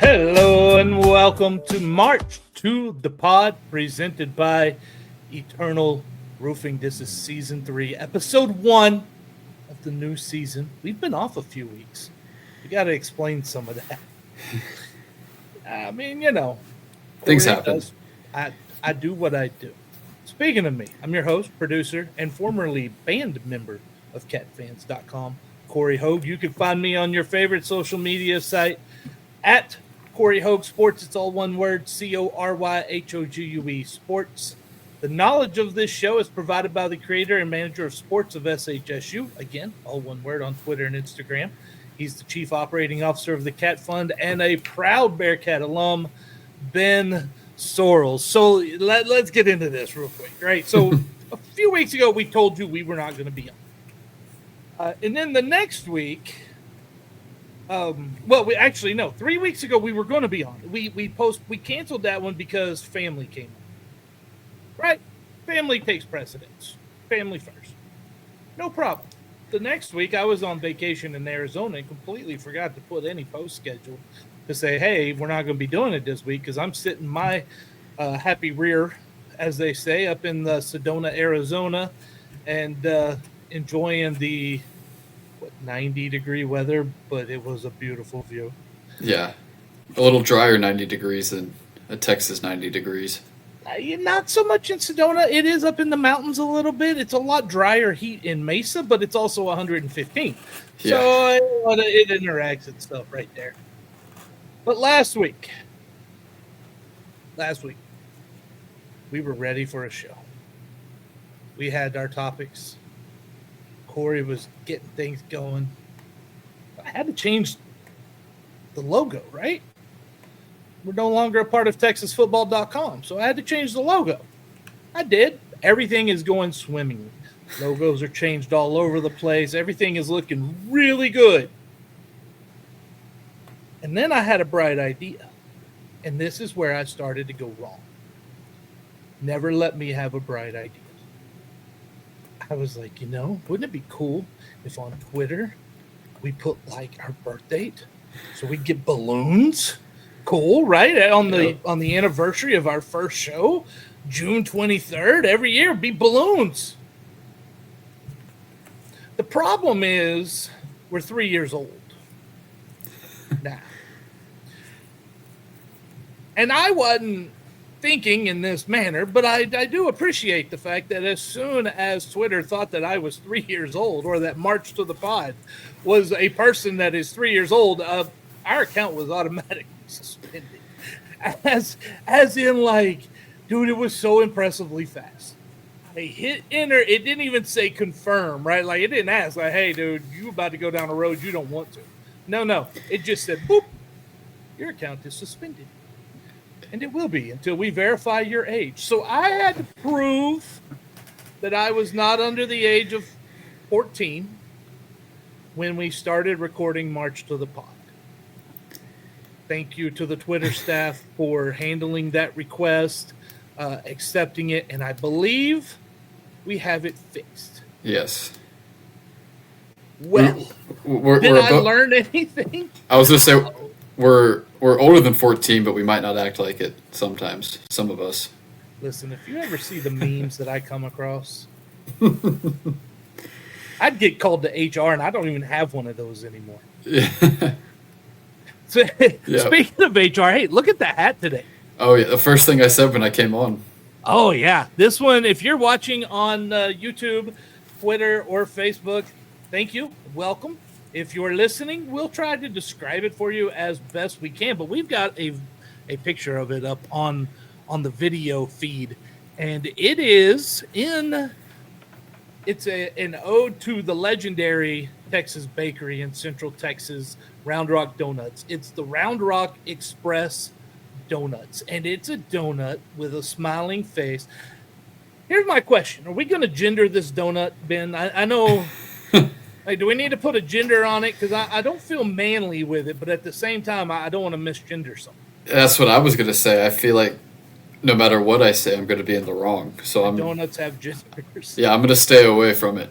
Hello and welcome to March to the Pod, presented by Eternal Roofing. This is Season 3, Episode 1 of the new season. We've been off a few weeks. We got to explain some of that. I mean, you know. Things happen. I do what I do. Speaking of me, I'm your host, producer, and formerly band member of CatFans.com, Corey Hogue. You can find me on your favorite social media site at Corey Hogue Sports. It's all one word, CORYHOGUE Sports. The knowledge of this show is provided by the creator and manager of sports of SHSU. Again, all one word on Twitter and Instagram. He's the chief operating officer of the Cat Fund and a proud Bearcat alum, Ben Sorrells. So let's get into this real quick, right? So a few weeks ago, we told you we were not going to be on. And then the next week, 3 weeks ago we were going to be on. We canceled that one because family came up. Right? Family takes precedence. Family first. No problem. The next week I was on vacation in Arizona and completely forgot to put any post schedule to say, hey, we're not going to be doing it this week because I'm sitting my happy rear, as they say, up in the Sedona, Arizona, and enjoying the 90-degree weather, but it was a beautiful view. Yeah. A little drier 90 degrees than a Texas 90 degrees. Not so much in Sedona. It is up in the mountains a little bit. It's a lot drier heat in Mesa, but it's also 115. Yeah. So it interacts itself right there. But last week, we were ready for a show. We had our topics. Corey was getting things going. I had to change the logo, right? We're no longer a part of TexasFootball.com, so I had to change the logo. I did. Everything is going swimmingly. Logos are changed all over the place. Everything is looking really good. And then I had a bright idea, and this is where I started to go wrong. Never let me have a bright idea. I was like, wouldn't it be cool if on Twitter we put like our birth date so we get balloons? Cool, right? On the anniversary of our first show, June 23rd, every year be balloons. The problem is we're 3 years old now. And I wasn't thinking in this manner, but I do appreciate the fact that as soon as Twitter thought that I was 3 years old, or that March to the Pod was a person that is 3 years old, our account was automatically suspended. As in, like, dude, it was so impressively fast. I hit enter. It didn't even say confirm, right? Like, it didn't ask, like, hey, dude, you about to go down a road you don't want to. No. It just said, boop, your account is suspended. And it will be until we verify your age. So I had to prove that I was not under the age of 14 when we started recording March to the Pod. Thank you to the Twitter staff for handling that request, accepting it, and I believe we have it fixed. Yes. Well, did I learn anything? I was going to say, we're older than 14, but we might not act like it sometimes, some of us. Listen, if you ever see the memes that I come across, I'd get called to HR, and I don't even have one of those anymore. Yeah. So, Speaking of HR, hey, look at the hat today. Oh, yeah, the first thing I said when I came on. Oh, yeah. This one, if you're watching on YouTube, Twitter or Facebook, thank you. Welcome. If you're listening, we'll try to describe it for you as best we can. But we've got a picture of it up on the video feed, and it is in. It's an ode to the legendary Texas bakery in Central Texas, Round Rock Donuts. It's the Round Rock Express Donuts, and it's a donut with a smiling face. Here's my question. Are we going to gender this donut, Ben? I know, like, do we need to put a gender on it? Because I don't feel manly with it, but at the same time, I don't want to misgender something. That's what I was going to say. I feel like no matter what I say, I'm going to be in the wrong. So Donuts have genders. Yeah, I'm going to stay away from it.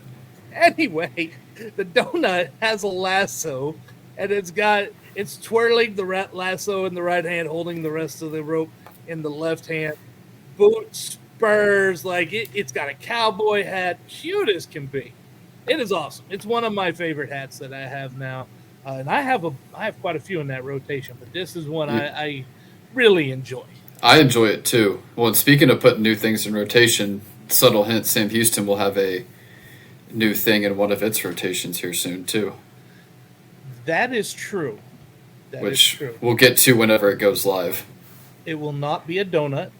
Anyway, the donut has a lasso, and it's twirling the lasso in the right hand, holding the rest of the rope in the left hand. Boots, spurs, like it's got a cowboy hat, cute as can be. It is awesome. It's one of my favorite hats that I have now, and I have quite a few in that rotation, but this is one I really enjoy. I enjoy it too. Well, and speaking of putting new things in rotation, subtle hint: Sam Houston will have a new thing in one of its rotations here soon too. That is true. Which we'll get to whenever it goes live. It will not be a donut.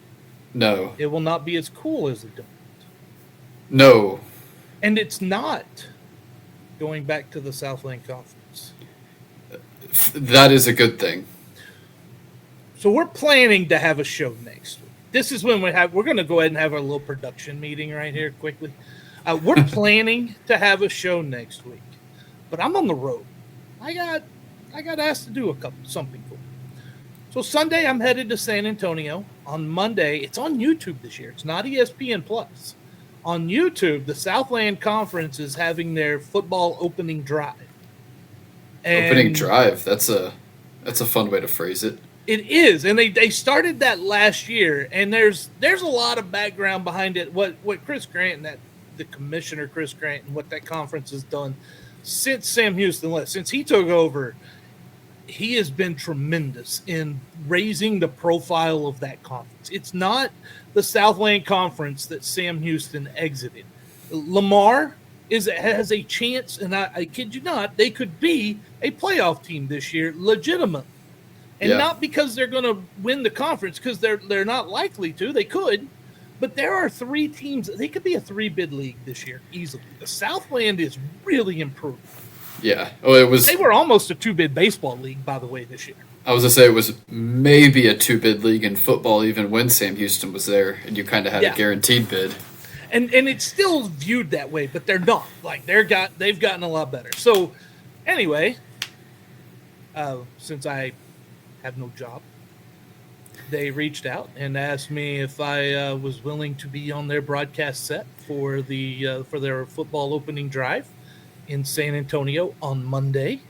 No. It will not be as cool as a donut. No. And it's not going back to the Southland Conference. That is a good thing. So we're planning to have a show next week. This is when we're going to go ahead and have our little production meeting right here quickly. We're planning to have a show next week, but I'm on the road. I got asked to do something cool. So Sunday I'm headed to San Antonio. On Monday, it's on YouTube this year. It's not ESPN Plus. On YouTube, the Southland Conference is having their football opening drive. Opening drive. That's a fun way to phrase it. It is, and they started that last year, and there's a lot of background behind it. What Chris Grant and the commissioner Chris Grant and what that conference has done since Sam Houston left, since he took over, he has been tremendous in raising the profile of that conference. It's not the Southland Conference that Sam Houston exited. Lamar has a chance, and I kid you not, they could be a playoff team this year, legitimate. And not because they're going to win the conference, because they're not likely to. They could, but there are 3 teams. They could be a 3-bid league this year easily. The Southland is really improved. Yeah. Oh, They were almost a 2-bid baseball league, by the way, this year. I was going to say it was maybe a 2-bid league in football even when Sam Houston was there, and you kind of had a guaranteed bid. And it's still viewed that way, but they're not. Like they've gotten a lot better. So anyway, since I have no job, they reached out and asked me if I was willing to be on their broadcast set for their football opening drive in San Antonio on Monday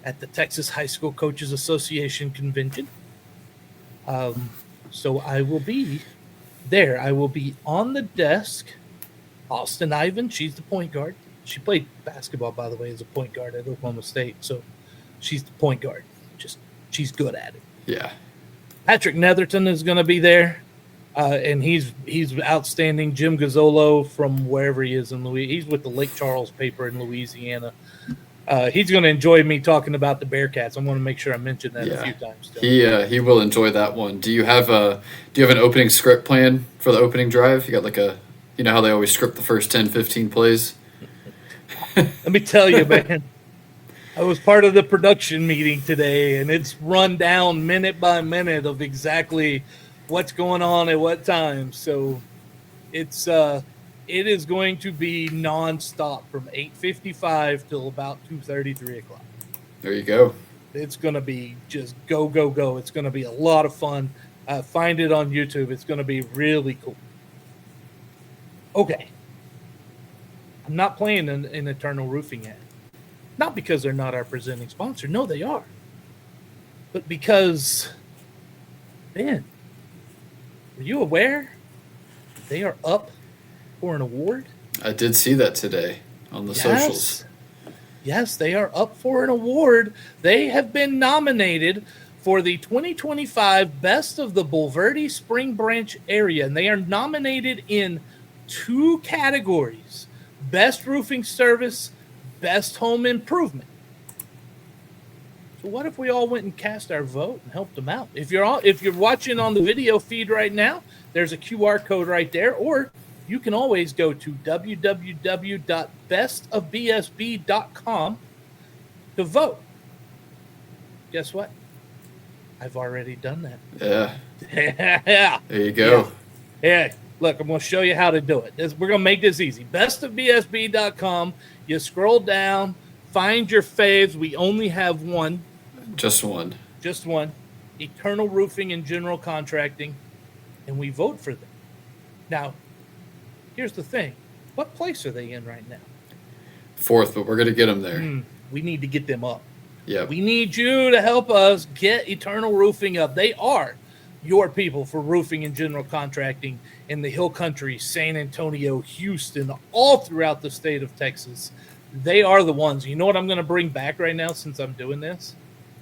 at the Texas High School Coaches Association convention. So I will be there. I will be on the desk. Austin Ivan, she's the point guard. She played basketball, by the way, as a point guard at Oklahoma State. So she's the point guard. She's good at it. Yeah. Patrick Netherton is going to be there, and he's outstanding. Jim Gazzolo from wherever he is in Louisiana. He's with the Lake Charles paper in Louisiana. He's going to enjoy me talking about the Bearcats. I'm going to make sure I mention that a few times. He will enjoy that one. Do you have an opening script plan for the opening drive? You got how they always script the first 10, 15 plays? Let me tell you, man. I was part of the production meeting today, and it's run down minute by minute of exactly what's going on at what time. So it is going to be nonstop from 8:55 till about 2:30, 3 o'clock. There you go. It's going to be just go, go, go. It's going to be a lot of fun. Find it on YouTube. It's going to be really cool. Okay. I'm not playing an Eternal Roofing ad. Not because they're not our presenting sponsor. No, they are. But because, man, are you aware they are up for an award? I did see that today on the socials. Yes, they are up for an award. They have been nominated for the 2025 Best of the Bulverde Spring Branch area, and they are nominated in 2 categories. best roofing service, best home improvement. So what if we all went and cast our vote and helped them out? If you're watching on the video feed right now, there's a QR code right there, or you can always go to www.bestofbsb.com to vote. Guess what? I've already done that. Yeah. Yeah. There you go. Yeah. Look, I'm going to show you how to do it. We're going to make this easy. Bestofbsb.com. You scroll down, find your faves. We only have one. Just one. Just one. Eternal Roofing and General Contracting. And we vote for them. Now, here's the thing. What place are they in right now? 4th, but we're going to get them there. We need to get them up. Yeah. We need you to help us get Eternal Roofing up. They are your people for roofing and general contracting in the Hill Country, San Antonio, Houston, all throughout the state of Texas. They are the ones. You know what I'm going to bring back right now since I'm doing this?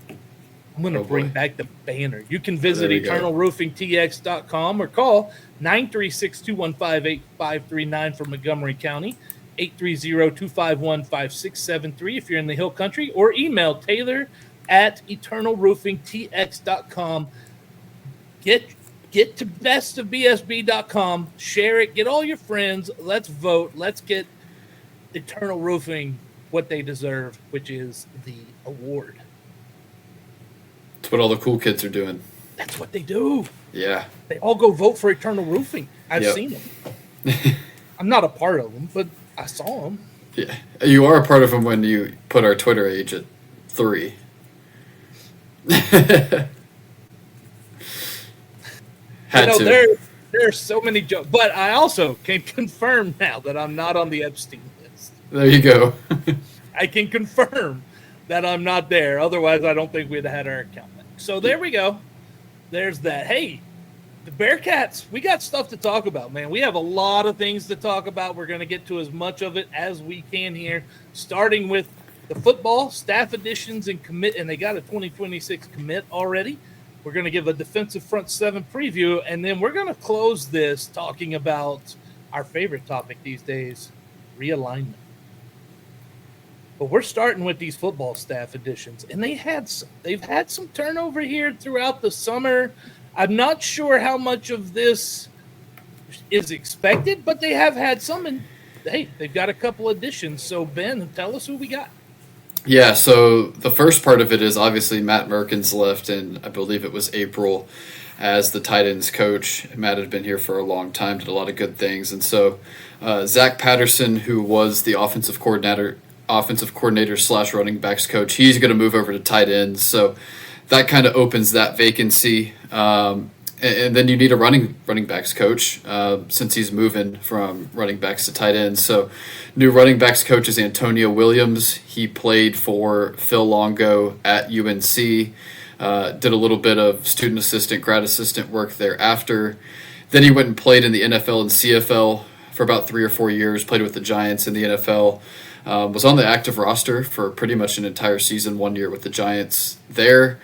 I'm going to bring back the banner. You can visit eternalroofingtx.com or call 936-215-8539 for Montgomery County, 830-251-5673 if you're in the Hill Country, or email taylor@eternalroofingtx.com. Get to bestofbsb.com, share it, get all your friends, let's vote, let's get Eternal Roofing what they deserve, which is the award. That's what all the cool kids are doing. That's what they do. Yeah. They all go vote for Eternal Roofing. I've seen them. I'm not a part of them, but I saw them. Yeah. You are a part of them when you put our Twitter age at 3. There are so many jokes, but I also can confirm now that I'm not on the Epstein list. There you go. I can confirm that I'm not there. Otherwise, I don't think we'd have had our account back. So there we go. There's that. Hey, the Bearcats, we got stuff to talk about, man. We have a lot of things to talk about. We're going to get to as much of it as we can here, starting with the football staff additions and commit, and they got a 2026 commit already. We're going to give a defensive front seven preview, and then we're going to close this talking about our favorite topic these days, realignment. But we're starting with these football staff additions, and they've had some turnover here throughout the summer. I'm not sure how much of this is expected, but they have had some, and hey, they've got a couple additions. So Ben, tell us who we got. Yeah, so the first part of it is obviously Matt Merkins left in, I believe it was April, as the tight ends coach. Matt had been here for a long time, did a lot of good things. And so Zach Patterson, who was the offensive coordinator / running backs coach, he's going to move over to tight ends. So that kind of opens that vacancy. And then you need a running backs coach since he's moving from running backs to tight ends. So new running backs coach is Antonio Williams. He played for Phil Longo at UNC, did a little bit of student assistant, grad assistant work thereafter. Then he went and played in the NFL and CFL for about 3 or 4 years, played with the Giants in the NFL, was on the active roster for pretty much an entire season, 1 year with the Giants there.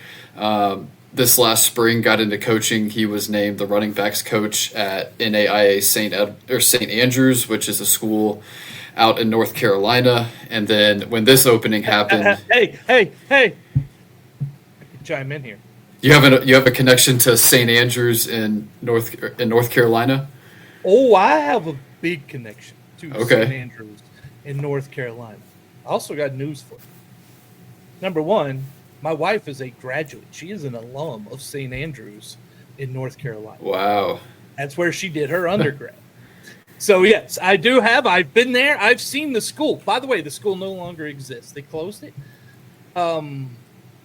This last spring, got into coaching. He was named the running backs coach at NAIA St. Andrews, which is a school out in North Carolina. And then when this opening happened, hey, I can chime in here. You have a connection to St. Andrews in North Carolina? Oh, I have a big connection to Okay. St. Andrews in North Carolina. I also got news for you. Number one, my wife is a graduate. She is an alum of St. Andrews in North Carolina. Wow. That's where she did her undergrad. So, yes, I do have. I've been there. I've seen the school. By the way, the school no longer exists. They closed it.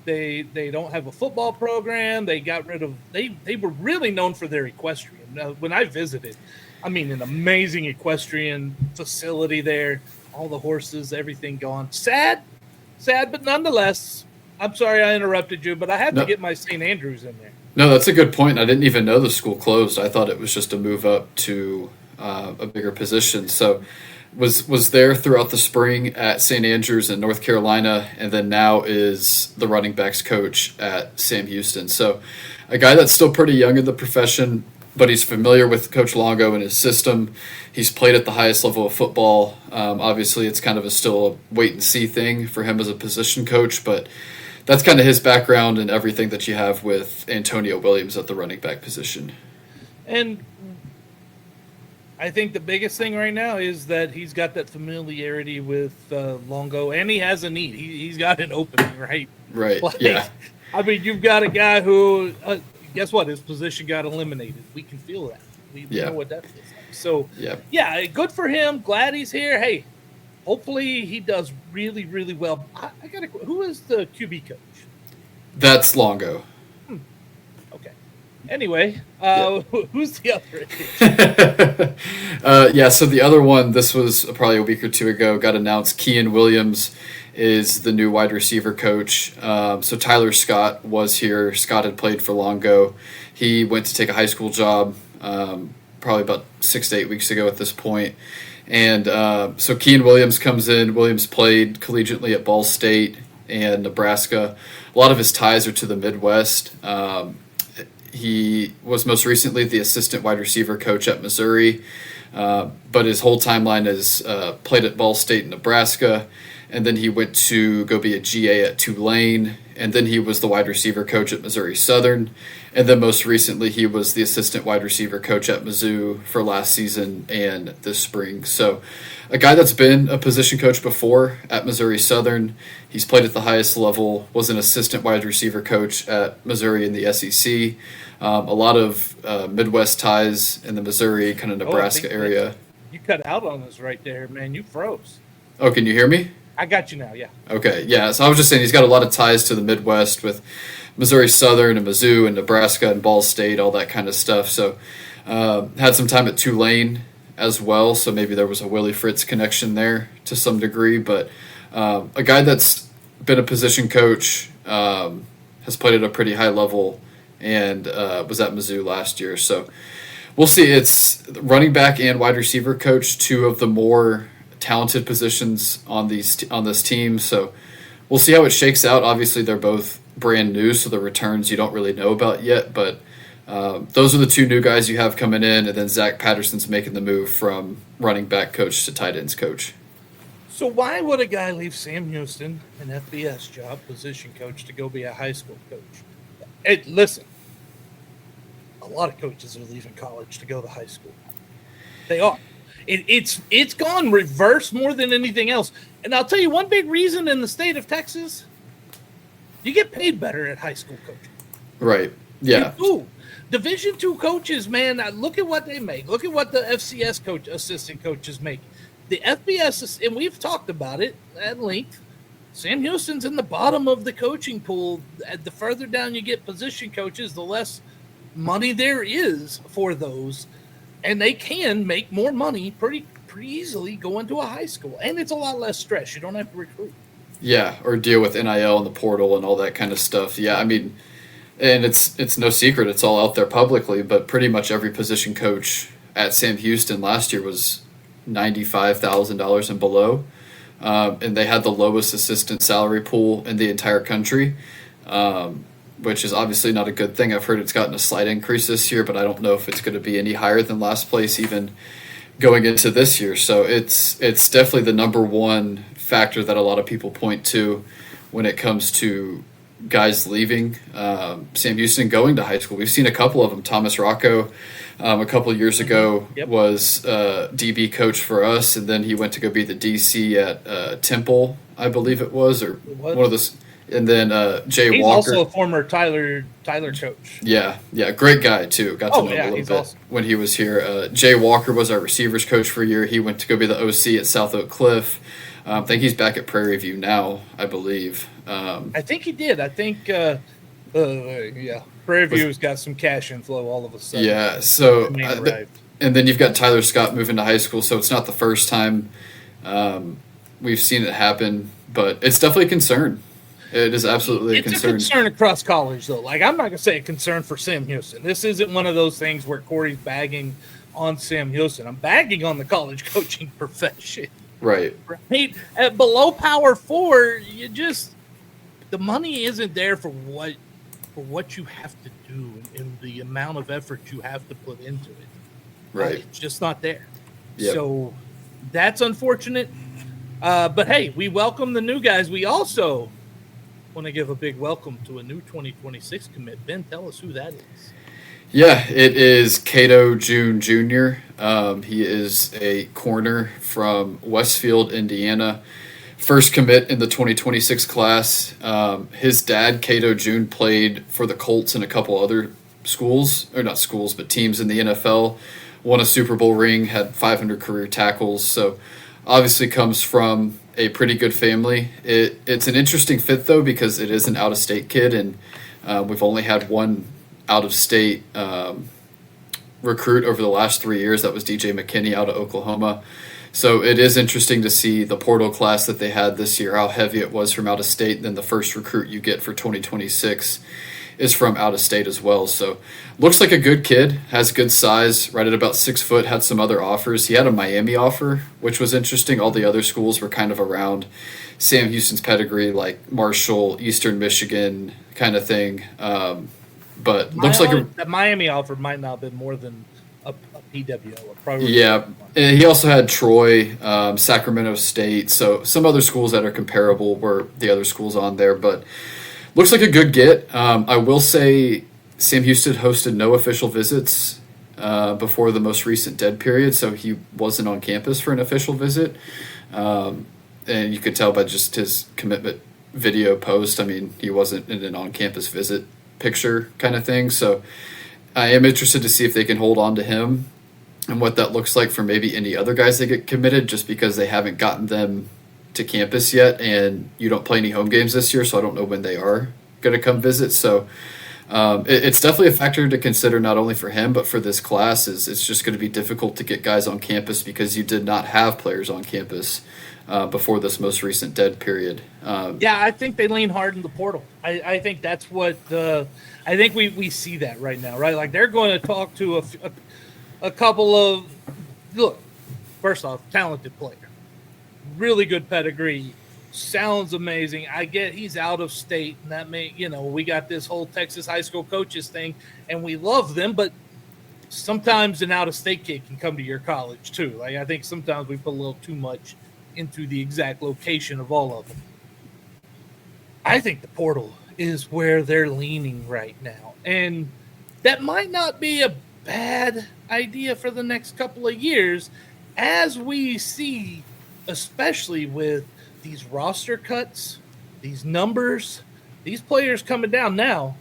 They don't have a football program. They got rid of – they were really known for their equestrian. When I visited, I mean, an amazing equestrian facility there. All the horses, everything gone. Sad, but nonetheless – I'm sorry I interrupted you, but I had to get my St. Andrews in there. No, that's a good point. I didn't even know the school closed. I thought it was just a move up to a bigger position. So was there throughout the spring at St. Andrews in North Carolina, and then now is the running backs coach at Sam Houston. So a guy that's still pretty young in the profession, but he's familiar with Coach Longo and his system. He's played at the highest level of football. Obviously, it's kind of still a wait-and-see thing for him as a position coach, but that's kind of his background and everything that you have with Antonio Williams at the running back position. And I think the biggest thing right now is that he's got that familiarity with Longo, and he has a need. He's got an opening, right? Right, yeah. I mean, you've got a guy who, guess what? His position got eliminated. We can feel that. We know what that feels like. So, yeah, good for him. Glad he's here. Hey, hopefully he does really, really well. I got who is the QB coach? That's Longo. Okay. Anyway, who's the other? So the other one, this was probably a week or two ago, got announced. Kean Williams is the new wide receiver coach. So Tyler Scott was here. Scott had played for Longo. He went to take a high school job probably about 6 to 8 weeks ago at this point. And so Kean Williams comes in. Williams played collegiately at Ball State and Nebraska. A lot of his ties are to the Midwest. He was most recently the assistant wide receiver coach at Missouri, but his whole timeline is played at Ball State and Nebraska, and then he went to go be a GA at Tulane, and then he was the wide receiver coach at Missouri Southern, and then most recently he was the assistant wide receiver coach at Mizzou for last season and this spring. So a guy that's been a position coach before at Missouri Southern. He's played at the highest level, was an assistant wide receiver coach at Missouri in the SEC. A lot of Midwest ties in the Missouri, kind of Nebraska area. You cut out on us right there, man. You froze. Oh, can you hear me? I got you now, yeah. Okay, yeah. So I was just saying he's got a lot of ties to the Midwest with Missouri Southern and Mizzou and Nebraska and Ball State, all that kind of stuff. So had some time at Tulane as well, so maybe there was a Willie Fritz connection there to some degree. But a guy that's been a position coach, has played at a pretty high level, and was at Mizzou last year. So we'll see. It's running back and wide receiver coach, two of the more talented positions on this team. So we'll see how it shakes out. Obviously, they're both brand new, so the returns you don't really know about yet. But those are the two new guys you have coming in, and then Zach Patterson's making the move from running back coach to tight ends coach. So why would a guy leave Sam Houston, an FBS job, position coach, to go be a high school coach? Listen, a lot of coaches are leaving college to go to high school. They are. It's gone reverse more than anything else. And I'll tell you one big reason in the state of Texas, you get paid better at high school coaching. Right. Yeah. Division II coaches, man, look at what they make. Look at what the FCS assistant coaches make. The FBS, and we've talked about it at length, Sam Houston's in the bottom of the coaching pool. The further down you get position coaches, the less money there is for those. And they can make more money pretty easily going to a high school. And it's a lot less stress. You don't have to recruit. Yeah, or deal with NIL and the portal and all that kind of stuff. Yeah, I mean, and it's no secret. It's all out there publicly, but pretty much every position coach at Sam Houston last year was $95,000 and below. And they had the lowest assistant salary pool in the entire country, which is obviously not a good thing. I've heard it's gotten a slight increase this year, but I don't know if it's going to be any higher than last place even going into this year. So it's definitely the number one factor that a lot of people point to when it comes to guys leaving Sam Houston going to high school. We've seen a couple of them. Thomas Rocco a couple of years ago was DB coach for us, and then he went to go be the DC at Temple, I believe it was, or one of those. And then Jay He's Walker. also a former Tyler coach. Yeah, great guy too. Got to know him a little bit awesome. when he was here. Jay Walker was our receivers coach for a year. He went to go be the OC at South Oak Cliff. I think he's back at Prairie View now, I believe. I think he did. I think, Prairie View's got some cash inflow all of a sudden. Yeah, so and then you've got Tyler Scott moving to high school, so it's not the first time we've seen it happen, but it's definitely a concern. It is absolutely a concern. It's a concern across college, though. Like, I'm not going to say a concern for Sam Houston. This isn't one of those things where Corey's bagging on Sam Houston. I'm bagging on the college coaching profession. Right. At below Power 4, the money isn't there for for what you have to do and the amount of effort you have to put into it. Right. It's just not there. Yep. So that's unfortunate. But hey, we welcome the new guys. We also want to give a big welcome to a new 2026 commit. Ben, tell us who that is. Yeah, it is Cato June Jr. He is a corner from Westfield, Indiana. First commit in the 2026 class. His dad, Cato June, played for the Colts and a couple other schools, or not schools, but teams in the NFL. Won a Super Bowl ring, had 500 career tackles. So obviously comes from a pretty good family. It's an interesting fit, though, because it is an out-of-state kid, and we've only had one out-of-state recruit over the last 3 years. That was DJ McKinney out of Oklahoma. So it is interesting to see the portal class that they had this year, how heavy it was from out of state. Then the first recruit you get for 2026 is from out of state as well. So looks like a good kid, has good size, right at about 6 foot, had some other offers. He had a Miami offer, which was interesting. All the other schools were kind of around Sam Houston's pedigree, like Marshall, Eastern Michigan kind of thing. But looks like the Miami offer might not have been more than a PWO. Yeah, and he also had Troy, Sacramento State, so some other schools that are comparable were the other schools on there. But looks like a good get. I will say Sam Houston hosted no official visits before the most recent dead period, so he wasn't on campus for an official visit. And you could tell by just his commitment video post. I mean, he wasn't in an on-campus visit picture kind of thing. So I am interested to see if they can hold on to him and what that looks like for maybe any other guys that get committed, just because they haven't gotten them to campus yet, and you don't play any home games this year, so I don't know when they are going to come visit. So it's definitely a factor to consider, not only for him but for this class. It's just going to be difficult to get guys on campus because you did not have players on campus before this most recent dead period. Yeah, I think they lean hard in the portal. I think that's what I think we see that right now, right? Like they're going to talk to a couple of, look, first off, talented player, really good pedigree, sounds amazing. I get he's out of state, and that may, we got this whole Texas high school coaches thing, and we love them, but sometimes an out of state kid can come to your college too. Like I think sometimes we put a little too much into the exact location of all of them. I think the portal is where they're leaning right now, and that might not be a bad idea for the next couple of years, as we see, especially with these roster cuts, these numbers, these players coming down now.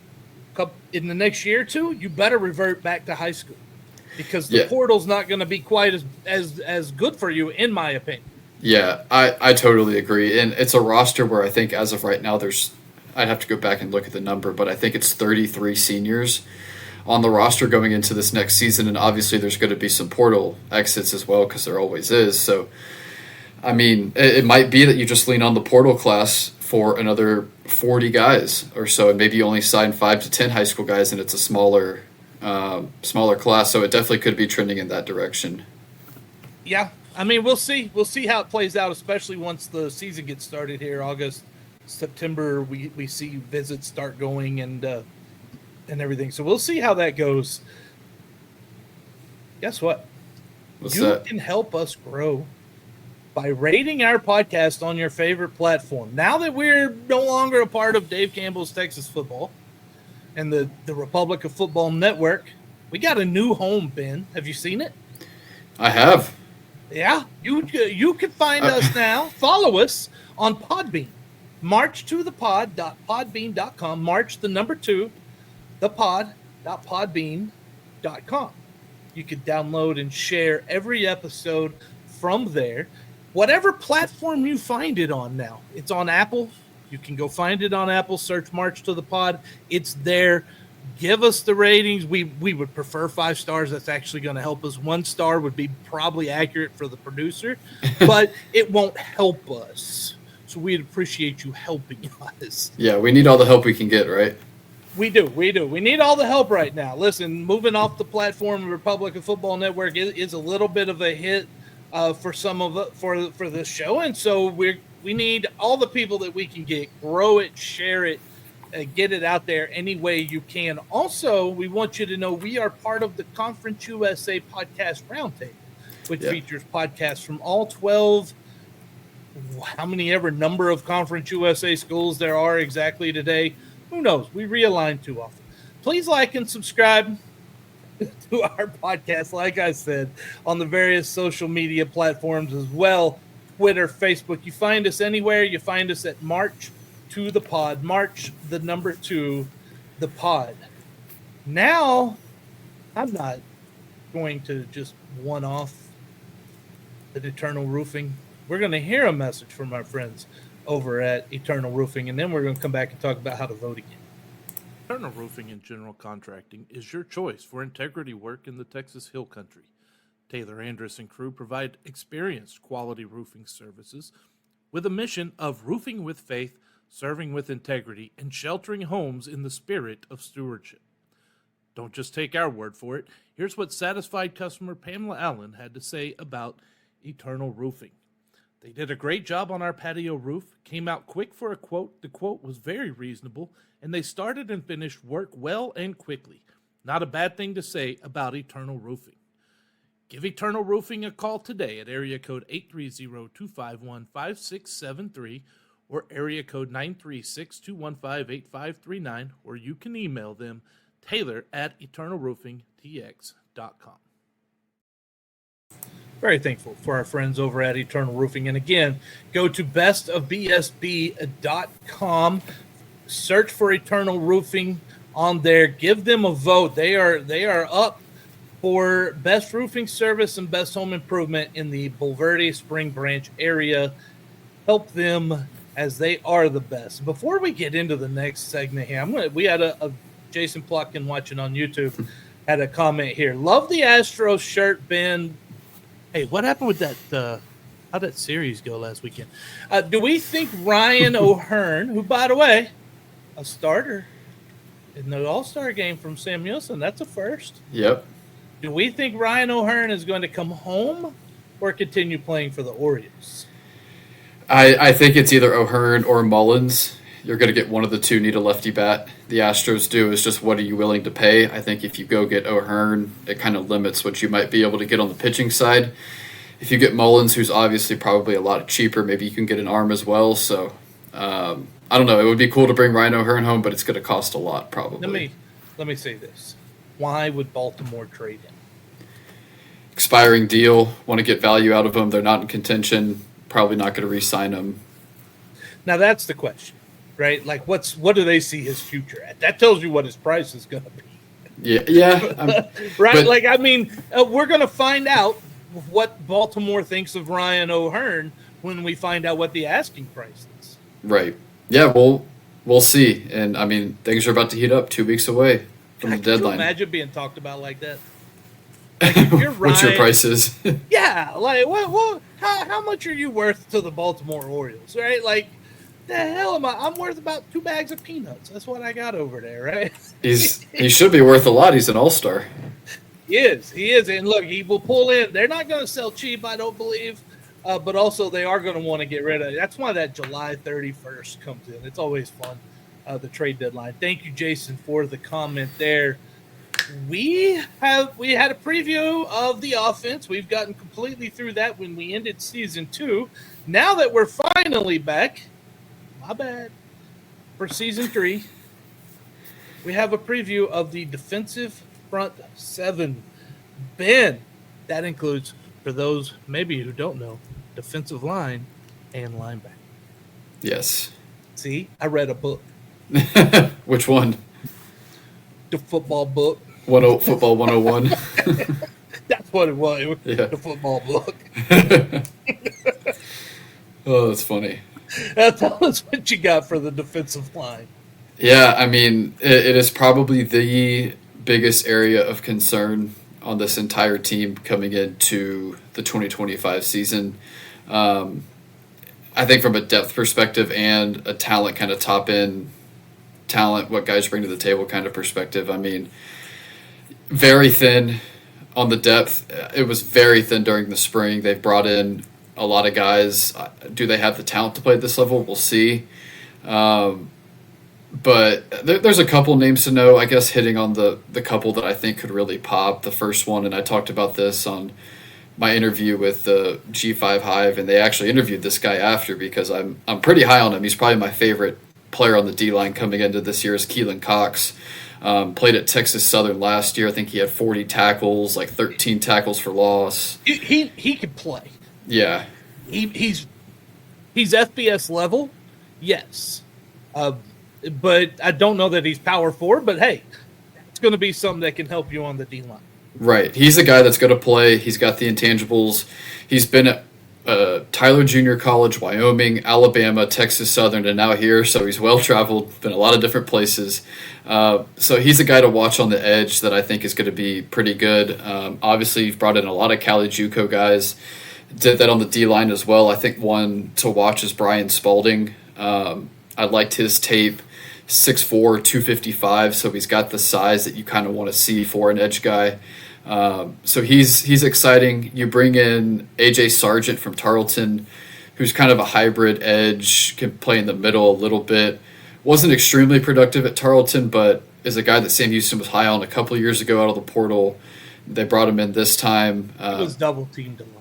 In the next year or two, you better revert back to high school, because the portal's not going to be quite as good for you, in my opinion. Yeah, I totally agree. And it's a roster where I think as of right now I'd have to go back and look at the number, but I think it's 33 seniors on the roster going into this next season. And obviously there's going to be some portal exits as well, because there always is. So, I mean, it might be that you just lean on the portal class for another 40 guys or so, and maybe you only sign 5 to 10 high school guys, and it's a smaller class. So it definitely could be trending in that direction. Yeah. I mean, we'll see. We'll see how it plays out, especially once the season gets started here. August, September, we see visits start going and everything. So we'll see how that goes. Guess what? You can help us grow by rating our podcast on your favorite platform. Now that we're no longer a part of Dave Campbell's Texas Football and the Republic of Football Network, we got a new home, Ben. Have you seen it? I have. Yeah, you can find us now. Follow us on Podbean. marchtothepod.podbean.com. March the number 2, thepod.podbean.com. You can download and share every episode from there. Whatever platform you find it on now. It's on Apple. You can go find it on Apple. Search March to the Pod. It's there. Give us the ratings. We would prefer 5 stars. That's actually going to help us. 1 star would be probably accurate for the producer, but it won't help us. So we'd appreciate you helping us. Yeah, we need all the help we can get, right? We do. We need all the help right now. Listen, moving off the platform of Republic of Football Network is a little bit of a hit for some of it for this show, and so we need all the people that we can get. Grow it, share it, get it out there any way you can. Also, we want you to know we are part of the Conference USA Podcast Roundtable, which features podcasts from all 12, how many ever number of Conference USA schools there are exactly today. Who knows? We realign too often. Please like and subscribe to our podcast, like I said, on the various social media platforms as well. Twitter, Facebook. You find us anywhere. You find us at March to the Pod. March, the number 2, the Pod. Now, I'm not going to just one off at Eternal Roofing. We're going to hear a message from our friends over at Eternal Roofing, and then we're going to come back and talk about how to vote again. Eternal Roofing and General Contracting is your choice for integrity work in the Texas Hill Country. Taylor Andrus and crew provide experienced quality roofing services with a mission of roofing with faith, serving with integrity, and sheltering homes in the spirit of stewardship. Don't just take our word for it. Here's what satisfied customer Pamela Allen had to say about Eternal Roofing. They did a great job on our patio roof, came out quick for a quote. The quote was very reasonable, and they started and finished work well and quickly. Not a bad thing to say about Eternal Roofing. Give Eternal Roofing a call today at area code 830-251-5673 or area code 936-215-8539, or you can email them taylor@eternalroofingtx.com. Very thankful for our friends over at Eternal Roofing. And again, go to bestofbsb.com, search for Eternal Roofing on there, give them a vote. They are up for best roofing service and best home improvement in the Bulverde Spring Branch area. Help them as they are the best. Before we get into the next segment here, we had a Jason Plotkin watching on YouTube had a comment here. Love the Astros shirt, Ben. Hey, what happened with that? How'd that series go last weekend? Do we think Ryan O'Hearn, who, by the way, a starter in the All-Star game from Samuelson, that's a first. Yep. Do we think Ryan O'Hearn is going to come home or continue playing for the Orioles? I think it's either O'Hearn or Mullins. You're going to get one of the two need a lefty bat. The Astros do. Is just what are you willing to pay? I think if you go get O'Hearn, it kind of limits what you might be able to get on the pitching side. If you get Mullins, who's obviously probably a lot cheaper, maybe you can get an arm as well. So I don't know. It would be cool to bring Ryan O'Hearn home, but it's going to cost a lot probably. Let me say this. Why would Baltimore trade him? Expiring deal. Want to get value out of him. They're not in contention. Probably not going to re-sign him. Now that's the question, right? Like, what do they see his future at? That tells you what his price is going to be. Yeah. Right? But, like, I mean, we're going to find out what Baltimore thinks of Ryan O'Hearn when we find out what the asking price is. Right. Yeah, we'll see. And, I mean, things are about to heat up 2 weeks away from the deadline. Can you imagine being talked about like that? Like, if you're Ryan, what's your prices? Yeah, like, how much are you worth to the Baltimore Orioles, right? Like, the hell am I? I'm worth about 2 bags of peanuts. That's what I got over there, right? He should be worth a lot. He's an all-star. He is. And look, he will pull in. They're not going to sell cheap, I don't believe. But also they are going to want to get rid of it. That's why that July 31st comes in. It's always fun, the trade deadline. Thank you, Jason, for the comment there. We had a preview of the offense. We've gotten completely through that when we ended season 2. Now that we're finally back, my bad, for season 3, we have a preview of the defensive front 7. Ben, that includes, for those maybe who don't know, defensive line and linebacker. Yes. See, I read a book. Which one? The football book. Football 101. That's what it was. It was Yeah. the football book. Oh, that's funny. Now tell us what you got for the defensive line. Yeah, I mean, it is probably the biggest area of concern on this entire team coming into the 2025 season. I think from a depth perspective and a talent kind of top-end talent, what guys bring to the table kind of perspective, I mean, very thin on the depth. It was very thin during the spring. They've brought in a lot of guys. Do they have the talent to play at this level? We'll see. but there's a couple names to know. I guess hitting on the couple that I think could really pop. The first one, and I talked about this on my interview with the G5 Hive, and they actually interviewed this guy after because I'm pretty high on him. He's probably my favorite player on the D line coming into this year is Keelan Cox. Played at Texas Southern last year. I think he had 40 tackles, like 13 tackles for loss. He could play. Yeah, He's FBS level, yes, but I don't know that he's power forward. But hey, it's going to be something that can help you on the D line. right. He's a guy that's going to play. He's got the intangibles. He's been at Tyler Junior College, Wyoming, Alabama, Texas Southern, and now here. So he's well traveled, been a lot of different places. So he's a guy to watch on the edge that I think is going to be pretty good. Obviously, you've brought in a lot of Cali JUCO guys. Did that on the D line as well. I think one to watch is Brian Spalding. I liked his tape, 6'4", 255. So he's got the size that you kind of want to see for an edge guy. So he's exciting. You bring in AJ Sargent from Tarleton, who's kind of a hybrid edge, can play in the middle a little bit. Wasn't extremely productive at Tarleton, but is a guy that Sam Houston was high on a couple of years ago out of the portal. They brought him in this time. He was double teamed a lot.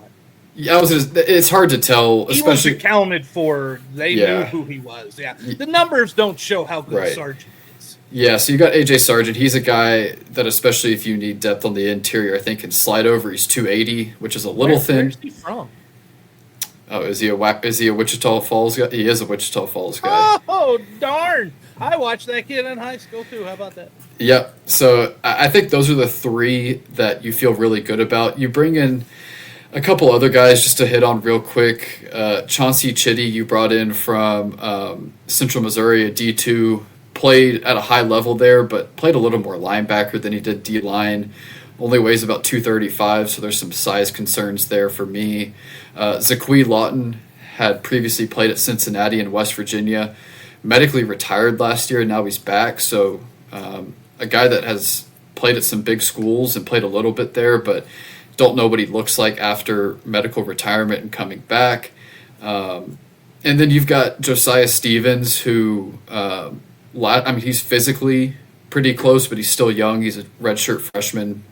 Yeah, it's hard to tell, He especially was accounted for. They knew who he was. Yeah, the numbers don't show how good Right. Sargent is. Yeah, so you got AJ Sargent. He's a guy that, especially if you need depth on the interior, I think can slide over. He's 280, which is a little thin. Where's he from? Oh, is he a Wichita Falls guy? He is a Wichita Falls guy. Oh, darn. I watched that kid in high school, too. How about that? Yep. So I think those are the three that you feel really good about. You bring in a couple other guys just to hit on real quick. Chauncey Chitty, you brought in from Central Missouri, a D2, played at a high level there, but played a little more linebacker than he did D-line. Only weighs about 235, so there's some size concerns there for me. Zaquee Lawton had previously played at Cincinnati and West Virginia. Medically retired last year, and now he's back. So a guy that has played at some big schools and played a little bit there, but don't know what he looks like after medical retirement and coming back. And then you've got Josiah Stevens, who, he's physically pretty close, but he's still young. He's a redshirt freshman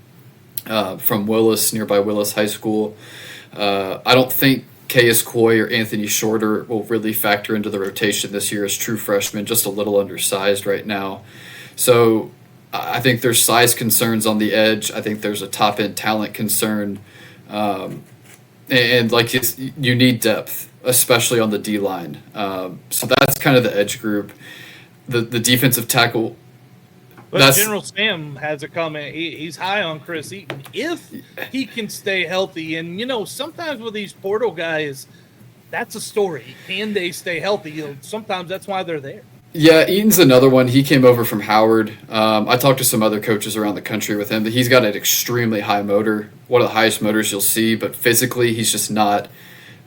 from Willis, nearby Willis High School. I don't think Caius Coy or Anthony Shorter will really factor into the rotation this year as true freshmen, just a little undersized right now. So I think there's size concerns on the edge. I think there's a top end talent concern, and like you need depth, especially on the D line. So that's kind of the edge group. The defensive tackle. But General Sam has a comment. He's high on Chris Eaton if he can stay healthy. And sometimes with these portal guys, that's a story. Can they stay healthy? Sometimes that's why they're there. Yeah, Eaton's another one. He came over from Howard. I talked to some other coaches around the country with him. He's got an extremely high motor, one of the highest motors you'll see, but physically he's just not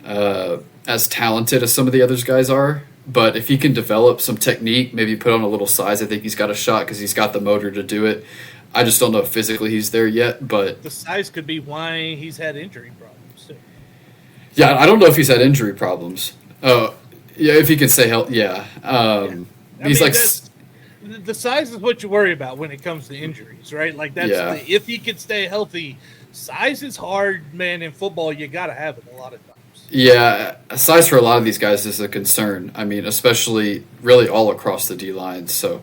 as talented as some of the others guys are. But if he can develop some technique, maybe put on a little size, I think he's got a shot because he's got the motor to do it. I just don't know if physically he's there yet. But the size could be why he's had injury problems too. Yeah, I don't know if he's had injury problems. Yeah, if he could stay healthy, yeah. He's the size is what you worry about when it comes to injuries, right? Like if he could stay healthy. Size is hard, man. In football, you got to have it a lot of times. Yeah, size for a lot of these guys is a concern. I mean, especially really all across the D lines. So,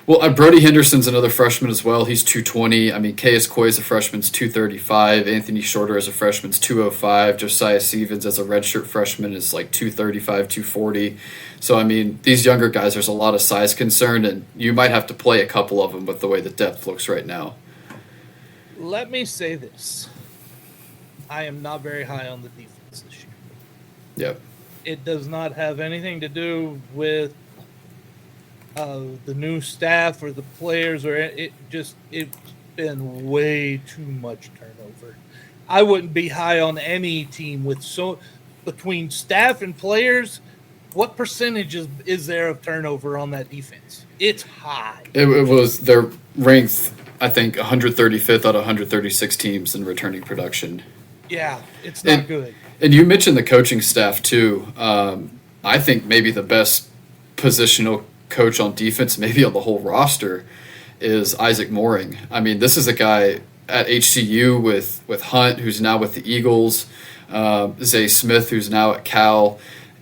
Brody Henderson's another freshman as well. He's 220. I mean, Caius Coy as a freshman's 235. Anthony Shorter as a freshman's 205. Josiah Stevens as a redshirt freshman is like 235, 240. So, I mean, these younger guys, there's a lot of size concern, and you might have to play a couple of them with the way the depth looks right now. Let me say this. I am not very high on the defense this year. Yep. It does not have anything to do with the new staff or the players, or it's been way too much turnover. I wouldn't be high on any team with between staff and players. What percentage is there of turnover on that defense? It's high. They're ranked, I think, 135th out of 136 teams in returning production. Yeah, it's not good. And you mentioned the coaching staff too. I think maybe the best positional coach on defense, maybe on the whole roster, is Isaac Mooring. I mean, this is a guy at HCU with Hunt, who's now with the Eagles, Zay Smith, who's now at Cal.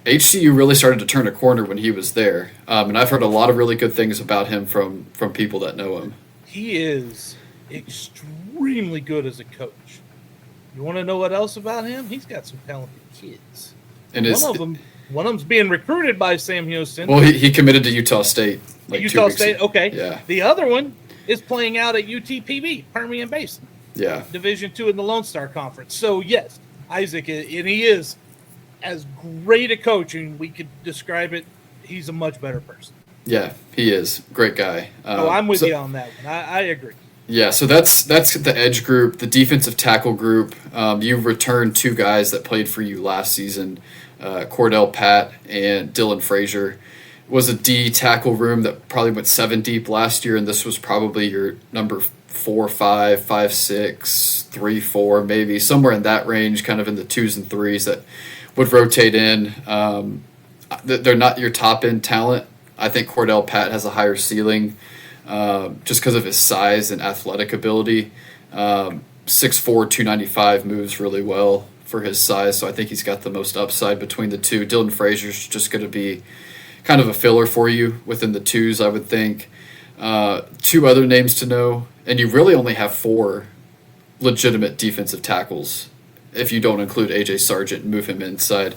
HCU really started to turn a corner when he was there, and I've heard a lot of really good things about him from people that know him. He is extremely good as a coach. You want to know what else about him? He's got some talented kids. And one of them's being recruited by Sam Houston. Well, he committed to Utah State. Like Utah State, ago. okay. Yeah. The other one is playing out at UTPB, Permian Basin. Yeah. Division II in the Lone Star Conference. So, yes, Isaac, and he is as great a coach, and we could describe it, he's a much better person. Yeah, he is. Great guy. I'm with you on that one. I agree. Yeah, so that's the edge group. The defensive tackle group, you returned two guys that played for you last season, Cordell Pat and Dylan Frazier. It was a D tackle room that probably went 7 deep last year, and this was probably your number 4, 5, 5, 6, 3, 4, maybe somewhere in that range, kind of in the 2s and 3s that would rotate in. They're not your top end talent. I think Cordell Pat has a higher ceiling just because of his size and athletic ability. 6'4", 295 moves really well for his size, so I think he's got the most upside between the two. Dylan Frazier's just going to be kind of a filler for you within the 2s, I would think. 2 other names to know, and you really only have 4 legitimate defensive tackles if you don't include A.J. Sargent and move him inside.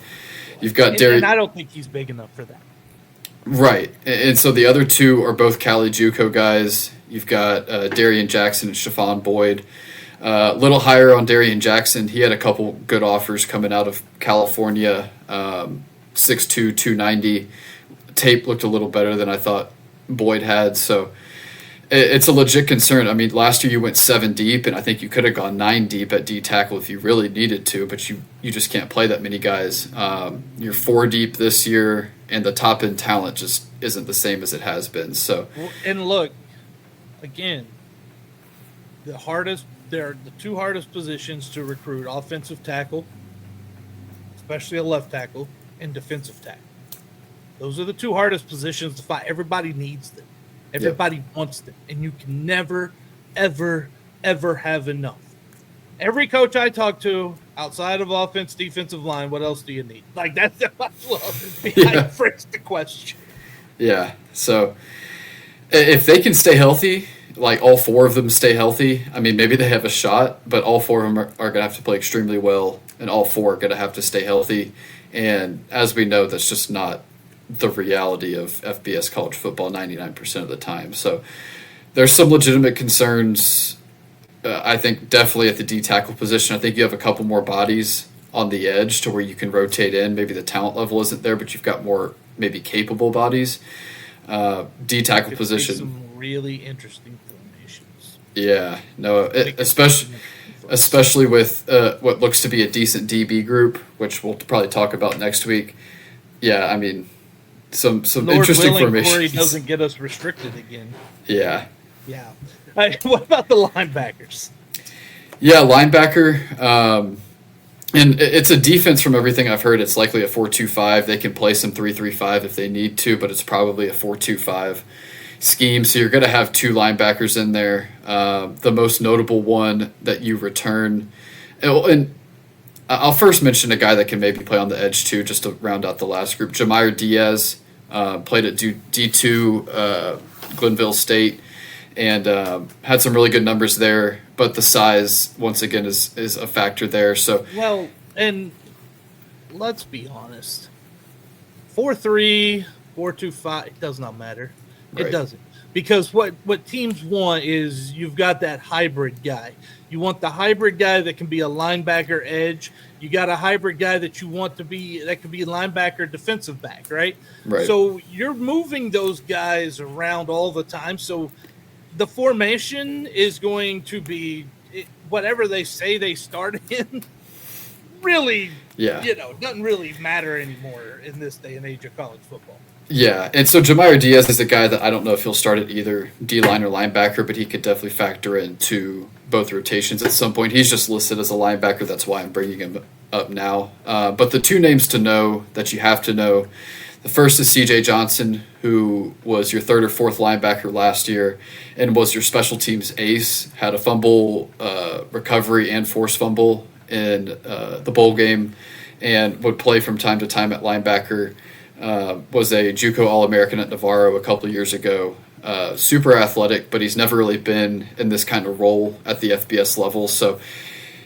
You've got Derry. And I don't think he's big enough for that. Right. And so the other 2 are both Cali JUCO guys. You've got Darian Jackson and Stephon Boyd. A little higher on Darian Jackson. He had a couple good offers coming out of California. 6'2", 290. Tape looked a little better than I thought Boyd had. So it's a legit concern. I mean, last year you went 7 deep, and I think you could have gone 9 deep at D tackle if you really needed to, but you just can't play that many guys. You're 4 deep this year, and the top end talent just isn't the same as it has been. So, and look, again, they're the 2 hardest positions to recruit: offensive tackle, especially a left tackle, and defensive tackle. Those are the 2 hardest positions to find. Everybody needs them. Everybody wants them, and you can never, ever, ever have enough. Every coach I talk to, outside of offense, defensive line, what else do you need? Like, that's I phrase the question. Yeah. So if they can stay healthy, like all 4 of them stay healthy, I mean, maybe they have a shot, but all 4 of them are going to have to play extremely well, and all 4 are going to have to stay healthy. And as we know, that's just not the reality of FBS college football 99% of the time. So there's some legitimate concerns. I think definitely at the D tackle position. I think you have a couple more bodies on the edge to where you can rotate in. Maybe the talent level isn't there, but you've got more maybe capable bodies. D tackle position. Some really interesting formations. Yeah, no, especially with what looks to be a decent DB group, which we'll probably talk about next week. Yeah, I mean, some Lord interesting willing, formations. Corey doesn't get us restricted again. Yeah. Yeah. What about the linebackers? Yeah, linebacker. And it's a defense from everything I've heard. It's likely a 4-2-5. They can play some 3-3-5 if they need to, but it's probably a 4-2-5 scheme. So you're going to have 2 linebackers in there. The most notable one that you return, and I'll first mention a guy that can maybe play on the edge too, just to round out the last group. Jameer Diaz played at D2 Glenville State and had some really good numbers there, but the size once again is a factor there. So well, and let's be honest, 4-3, 4-2-5, it does not matter. It Right. doesn't, because what teams want is you've got that hybrid guy. You want the hybrid guy that can be a linebacker edge. You got a hybrid guy that you want to be that can be a linebacker defensive back, right? Right. So you're moving those guys around all the time. So the formation is going to be whatever they say they start in. Really, Yeah. Doesn't really matter anymore in this day and age of college football. Yeah, and so Jameer Diaz is a guy that I don't know if he'll start at either D-line or linebacker, but he could definitely factor into both rotations at some point. He's just listed as a linebacker. That's why I'm bringing him up now. But the 2 names to know that you have to know, The first is C.J. Johnson, who was your third or fourth linebacker last year and was your special teams ace, had a fumble recovery and forced fumble in the bowl game, and would play from time to time at linebacker. Was a JUCO All-American at Navarro a couple of years ago. Super athletic, but he's never really been in this kind of role at the FBS level. So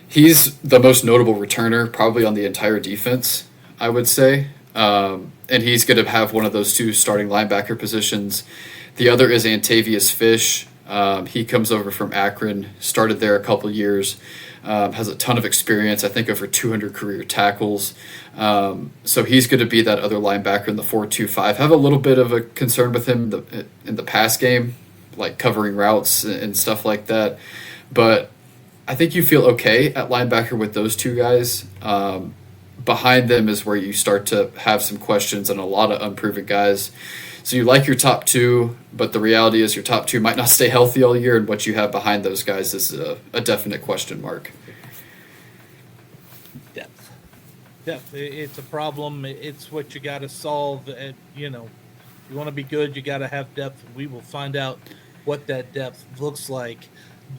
he's the most notable returner probably on the entire defense, I would say. And he's going to have one of those two starting linebacker positions. The other is Antavius Fish. He comes over from Akron, started there a couple years, has a ton of experience, I think over 200 career tackles. So he's going to be that other linebacker in the 4-2-5. Have a little bit of a concern with him in the pass game, like covering routes and stuff like that. But I think you feel okay at linebacker with those two guys. Behind them is where you start to have some questions and a lot of unproven guys. So you like your top two, but the reality is your top two might not stay healthy all year, and what you have behind those guys is a definite question mark. Depth. It's a problem. It's what you got to solve. You want to be good, you got to have depth. We will find out what that depth looks like.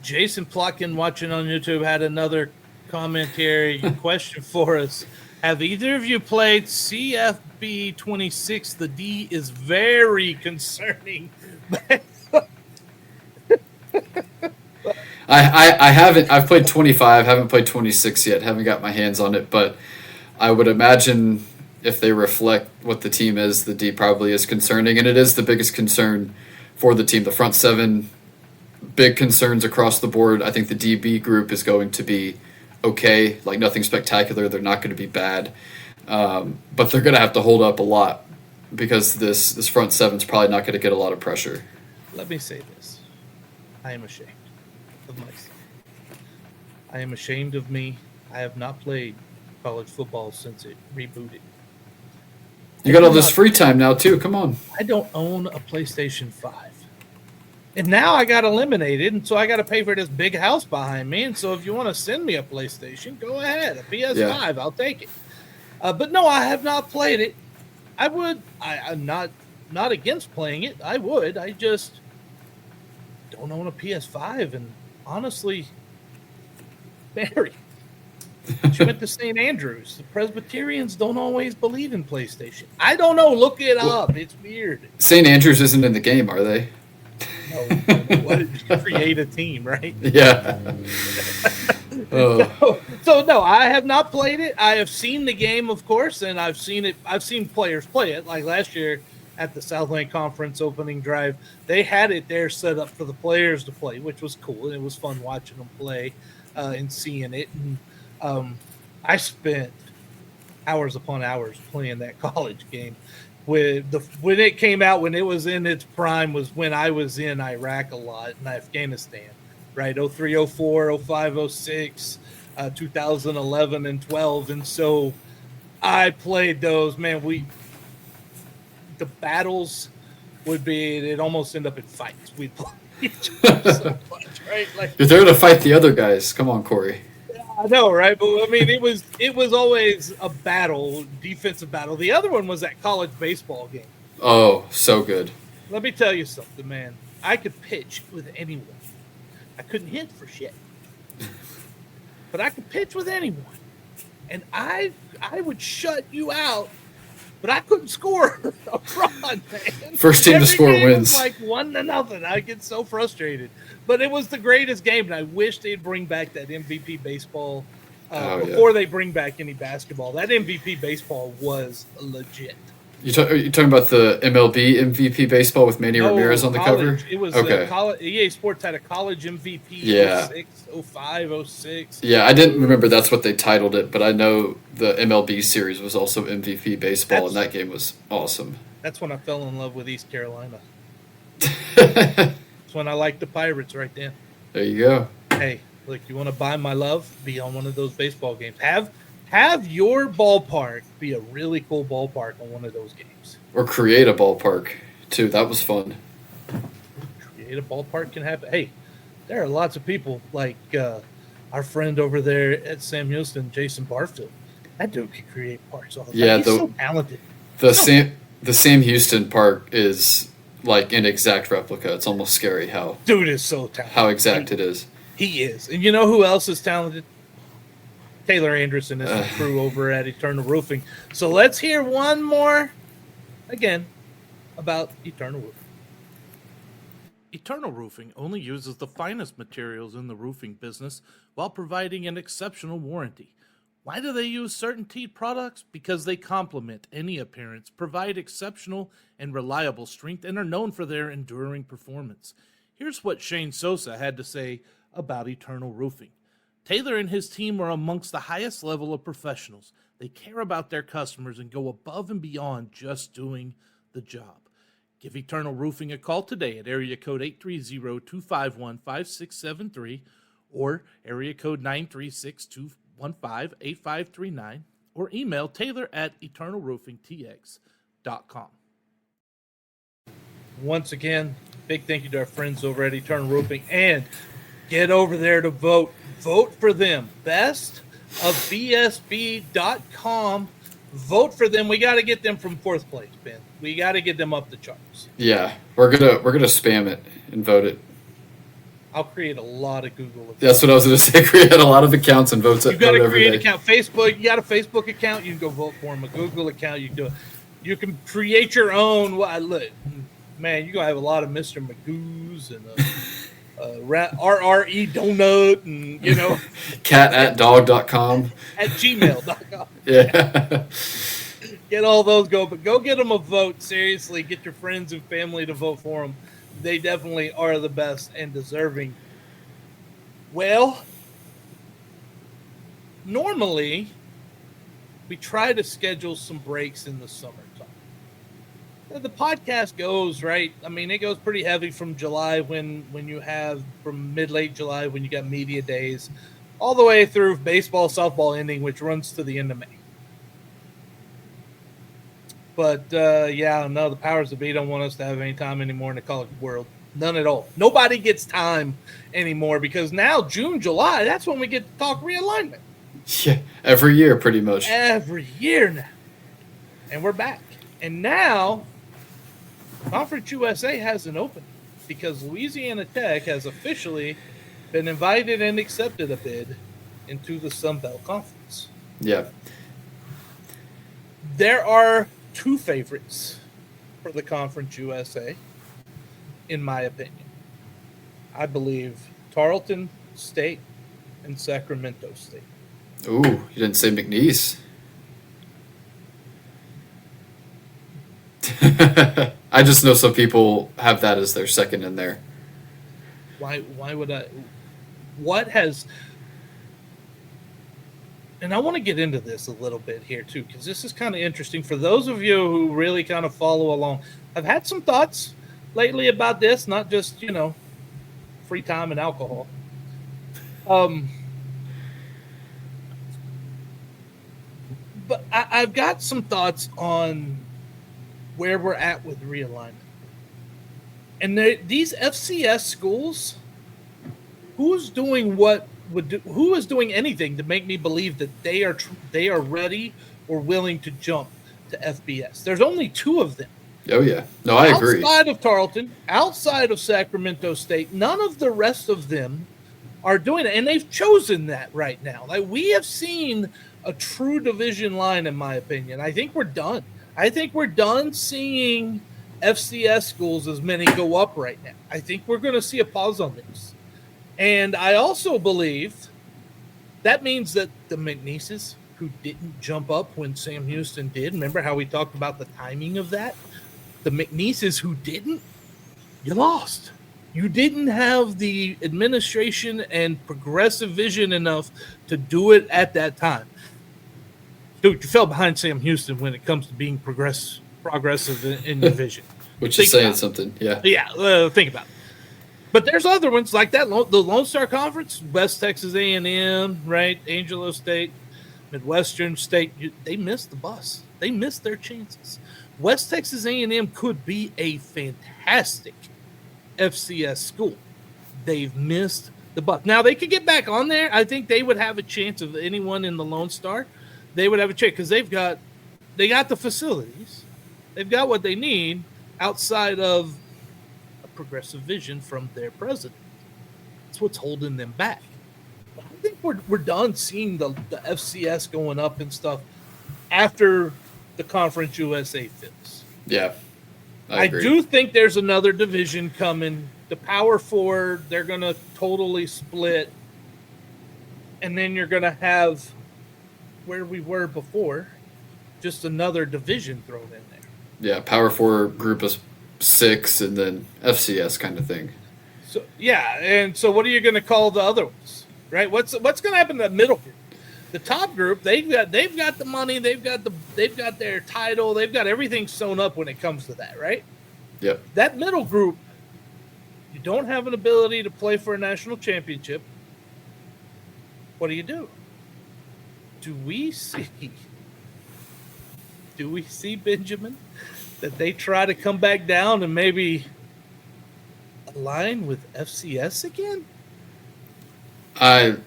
Jason Plotkin, watching on YouTube, had another comment here. Question for us. Have either of you played CFB 26? The D is very concerning. I haven't. I've played 25. Haven't played 26 yet. Haven't got my hands on it. But I would imagine if they reflect what the team is, the D probably is concerning, and it is the biggest concern for the team. The front seven, big concerns across the board. I think the DB group is going to be okay, like nothing spectacular. They're not going to be bad, but they're going to have to hold up a lot because this front seven's probably not going to get a lot of pressure. Let me say this. I am ashamed of myself. I am ashamed of me. I have not played college football since it rebooted. You got all this free time now, too. Come on. I don't own a PlayStation 5. And now I got eliminated, and so I got to pay for this big house behind me. And so if you want to send me a PlayStation, go ahead. A PS5, yeah. I'll take it. But no, I have not played it. I would. I'm not against playing it. I would. I just don't own a PS5. And honestly, Barry, she went to St. Andrews. The Presbyterians don't always believe in PlayStation. I don't know. Look it up. It's weird. St. Andrews isn't in the game, are they? No, what did you create a team, right? Yeah. So no, I have not played it. I have seen the game, of course, and I've seen players play it. Like last year at the Southland Conference opening drive, they had it there set up for the players to play, which was cool, and it was fun watching them play and seeing it. And I spent hours upon hours playing that college game. When it came out, when it was in its prime, was when I was in Iraq a lot, in Afghanistan, right? 03, 04, 05, 06, 2011, and 12. And so I played those. Man, the battles would be, it'd almost end up in fights. We'd play each other so much, right? Like, you're there to fight the other guys. Come on, Corey. I know, right? But I mean, it was always a battle, defensive battle. The other one was that college baseball game. Oh, so good. Let me tell you something, man. I could pitch with anyone. I couldn't hit for shit, but I could pitch with anyone, and I would shut you out. But I couldn't score a run, man. First team to score wins. Was like 1-0. I get so frustrated. But it was the greatest game, and I wish they'd bring back that MVP baseball before they bring back any basketball. That MVP baseball was legit. You're talking about the MLB MVP baseball with Manny Ramirez on the college. cover? It was EA Sports had a college MVP 06, 05, 06. Yeah, I didn't remember that's what they titled it, but I know the MLB series was also MVP baseball, and that game was awesome. That's when I fell in love with East Carolina. That's when I liked the Pirates right then. There you go. Hey, look, you want to buy my love? Be on one of those baseball games. Have your ballpark be a really cool ballpark on one of those games. Or create a ballpark, too. That was fun. Create a ballpark can happen. Hey, there are lots of people like our friend over there at Sam Houston, Jason Barfield. That dude can create parks all the time. He's so talented. The Sam Houston park is like an exact replica. It's almost scary Dude is so talented. how exact it is. He is. And you know who else is talented? Taylor Anderson and his crew over at Eternal Roofing. So let's hear one more again about Eternal Roofing. Eternal Roofing only uses the finest materials in the roofing business while providing an exceptional warranty. Why do they use CertainTeed products? Because they complement any appearance, provide exceptional and reliable strength, and are known for their enduring performance. Here's what Shane Sosa had to say about Eternal Roofing. Taylor and his team are amongst the highest level of professionals. They care about their customers and go above and beyond just doing the job. Give Eternal Roofing a call today at area code 830-251-5673 or area code 936-215-8539 or email Taylor at eternalroofingtx.com. Once again, big thank you to our friends over at Eternal Roofing. And get over there to vote. Vote for them. Best of BSB.com. Vote for them. We got to get them from fourth place, Ben. We got to get them up the charts. Yeah, we're gonna spam it and vote it. I'll create a lot of Google accounts. That's what I was gonna say. Create a lot of accounts and vote. You got to every create an day. account. Facebook, you got a Facebook account, you can go vote for them. A Google account, you can do it. You can create your own. Look, man, you're going to have a lot of Mr. Magoo's and RRE Donut and, cat@dog.com. at gmail.com. Yeah. Get all those but go get them a vote. Seriously, get your friends and family to vote for them. They definitely are the best and deserving. Well, normally we try to schedule some breaks in the summertime. The podcast goes, right? I mean, it goes pretty heavy from July when you have from late July when you got media days, all the way through baseball, softball ending, which runs to the end of May. But, the powers that be don't want us to have any time anymore in the college world. None at all. Nobody gets time anymore because now, June, July, that's when we get to talk realignment. Yeah, every year pretty much. Every year now. And we're back. And now, Conference USA has an opening because Louisiana Tech has officially been invited and accepted a bid into the Sun Belt Conference. Yeah. There are two favorites for the Conference USA, in my opinion. I believe Tarleton State and Sacramento State. Ooh, you didn't say McNeese. I just know some people have that as their second in there. Why would I? What has... And I want to get into this a little bit here, too, because this is kind of interesting. For those of you who really kind of follow along, I've had some thoughts lately about this, not just, free time and alcohol. But I've got some thoughts on where we're at with realignment. And these FCS schools, who is doing anything to make me believe that they are ready or willing to jump to FBS? There's only two of them. Oh, yeah. No, I agree. Outside of Tarleton, outside of Sacramento State, none of the rest of them are doing it. And they've chosen that right now. Like, we have seen a true division line, in my opinion. I think we're done. I think we're done seeing FCS schools as many go up right now. I think we're going to see a pause on this. And I also believe that means that the McNeeses, who didn't jump up when Sam Houston did, remember how we talked about the timing of that? The McNeeses who didn't, you lost. You didn't have the administration and progressive vision enough to do it at that time. Dude, you fell behind Sam Houston when it comes to being progressive in your vision. Which is saying something, yeah. Yeah, think about it. But there's other ones like that. The Lone Star Conference, West Texas A&M, right? Angelo State, Midwestern State. They missed the bus. They missed their chances. West Texas A&M could be a fantastic FCS school. They've missed the bus. Now, they could get back on there. I think they would have a chance of anyone in the Lone Star. They would have a chance because they got the facilities. They've got what they need outside of a progressive vision from their president. That's what's holding them back. But I think we're done seeing the FCS going up and stuff after the Conference USA fills. Yeah, I do think there's another division coming. The Power Four, they're going to totally split. And then you're going to have where we were before, just another division thrown in there. Yeah, Power Four, Group of 6, and then FCS kind of thing. So yeah, and so what are you going to call the other ones, right? What's going to happen to the middle group? The top group, they've got the money, they've got their title, they've got everything sewn up when it comes to that, right? Yep. That middle group, you don't have an ability to play for a national championship. What do you do? Do we see Benjamin that they try to come back down and maybe align with FCS again? I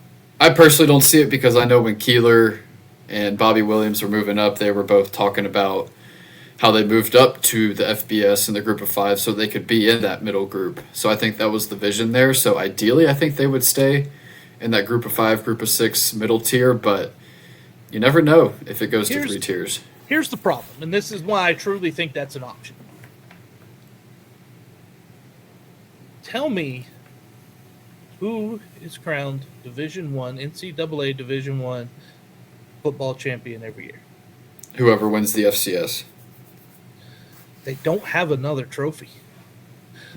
personally don't see it because I know when Keeler and Bobby Williams were moving up, they were both talking about how they moved up to the FBS in the Group of 5 so they could be in that middle group. So I think that was the vision there. So ideally, I think they would stay in that Group of 5, Group of 6 middle tier, but you never know if it goes to 3 tiers. Here's the problem, and this is why I truly think that's an option. Tell me who is crowned Division I, NCAA Division I football champion every year. Whoever wins the FCS. They don't have another trophy.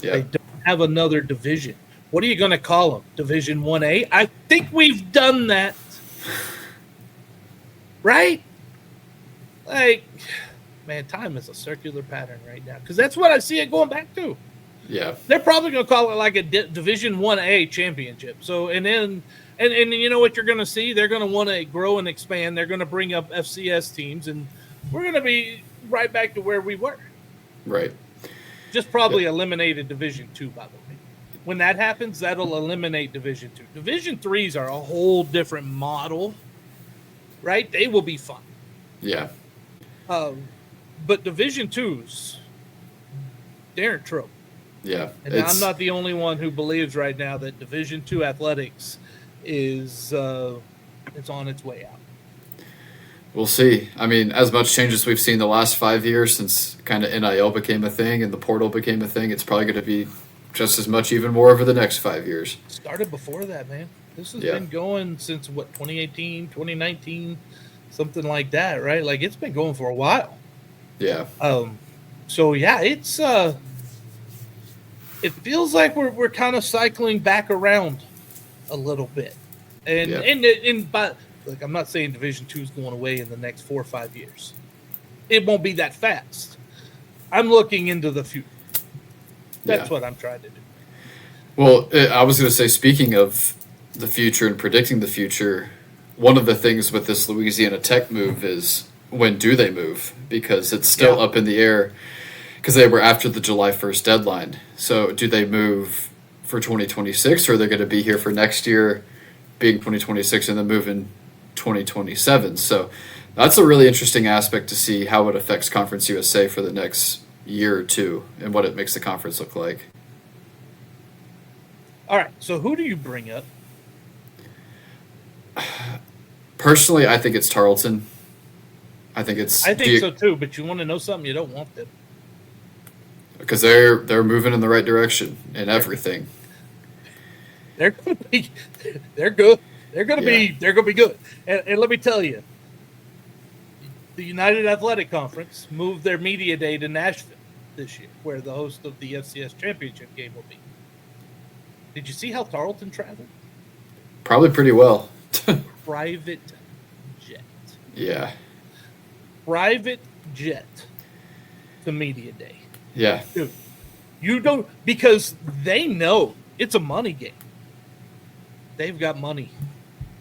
Yeah. They don't have another division. What are you going to call them? Division 1A? I think we've done that. Right? Like, man, time is a circular pattern right now because that's what I see it going back to. Yeah. They're probably going to call it like a Division 1A championship. So, and then, and you know what you're going to see? They're going to want to grow and expand. They're going to bring up FCS teams, and we're going to be right back to where we were. Right. Just probably eliminated Division 2, by the way. When that happens, that'll eliminate Division 2. Division 3s are a whole different model, right? They will be fun. Yeah. But Division 2s, they're in trouble. Yeah. And I'm not the only one who believes right now that Division 2 athletics is it's on its way out. We'll see. I mean, as much change as we've seen the last 5 years since kind of NIL became a thing and the portal became a thing, it's probably going to be just as much, even more over the next 5 years. Started before that, man. This has been going since, 2018, 2019, something like that, right? Like, it's been going for a while. Yeah. So, yeah, it's it feels like we're kind of cycling back around a little bit. But look, I'm not saying Division 2 is going away in the next 4 or 5 years. It won't be that fast. I'm looking into the future. That's what I'm trying to do. Well, I was going to say, speaking of the future and predicting the future, one of the things with this Louisiana Tech move is when do they move? Because it's still up in the air because they were after the July 1st deadline. So do they move for 2026 or are they going to be here for next year being 2026 and then move in 2027? So that's a really interesting aspect to see how it affects Conference USA for the next year or two and what it makes the conference look like. All right, so who do you bring up? Personally, I think it's Tarleton. I think so too, but you want to know something? You don't want them. Because they're moving in the right direction in everything. They're good. They're going to be good. And let me tell you, the United Athletic Conference moved their media day to Nashville this year, where the host of the FCS championship game will be. Did you see how Tarleton traveled? Probably pretty well. Private jet. Yeah. Private jet to media day. Yeah. Dude, you don't, because they know it's a money game. They've got money.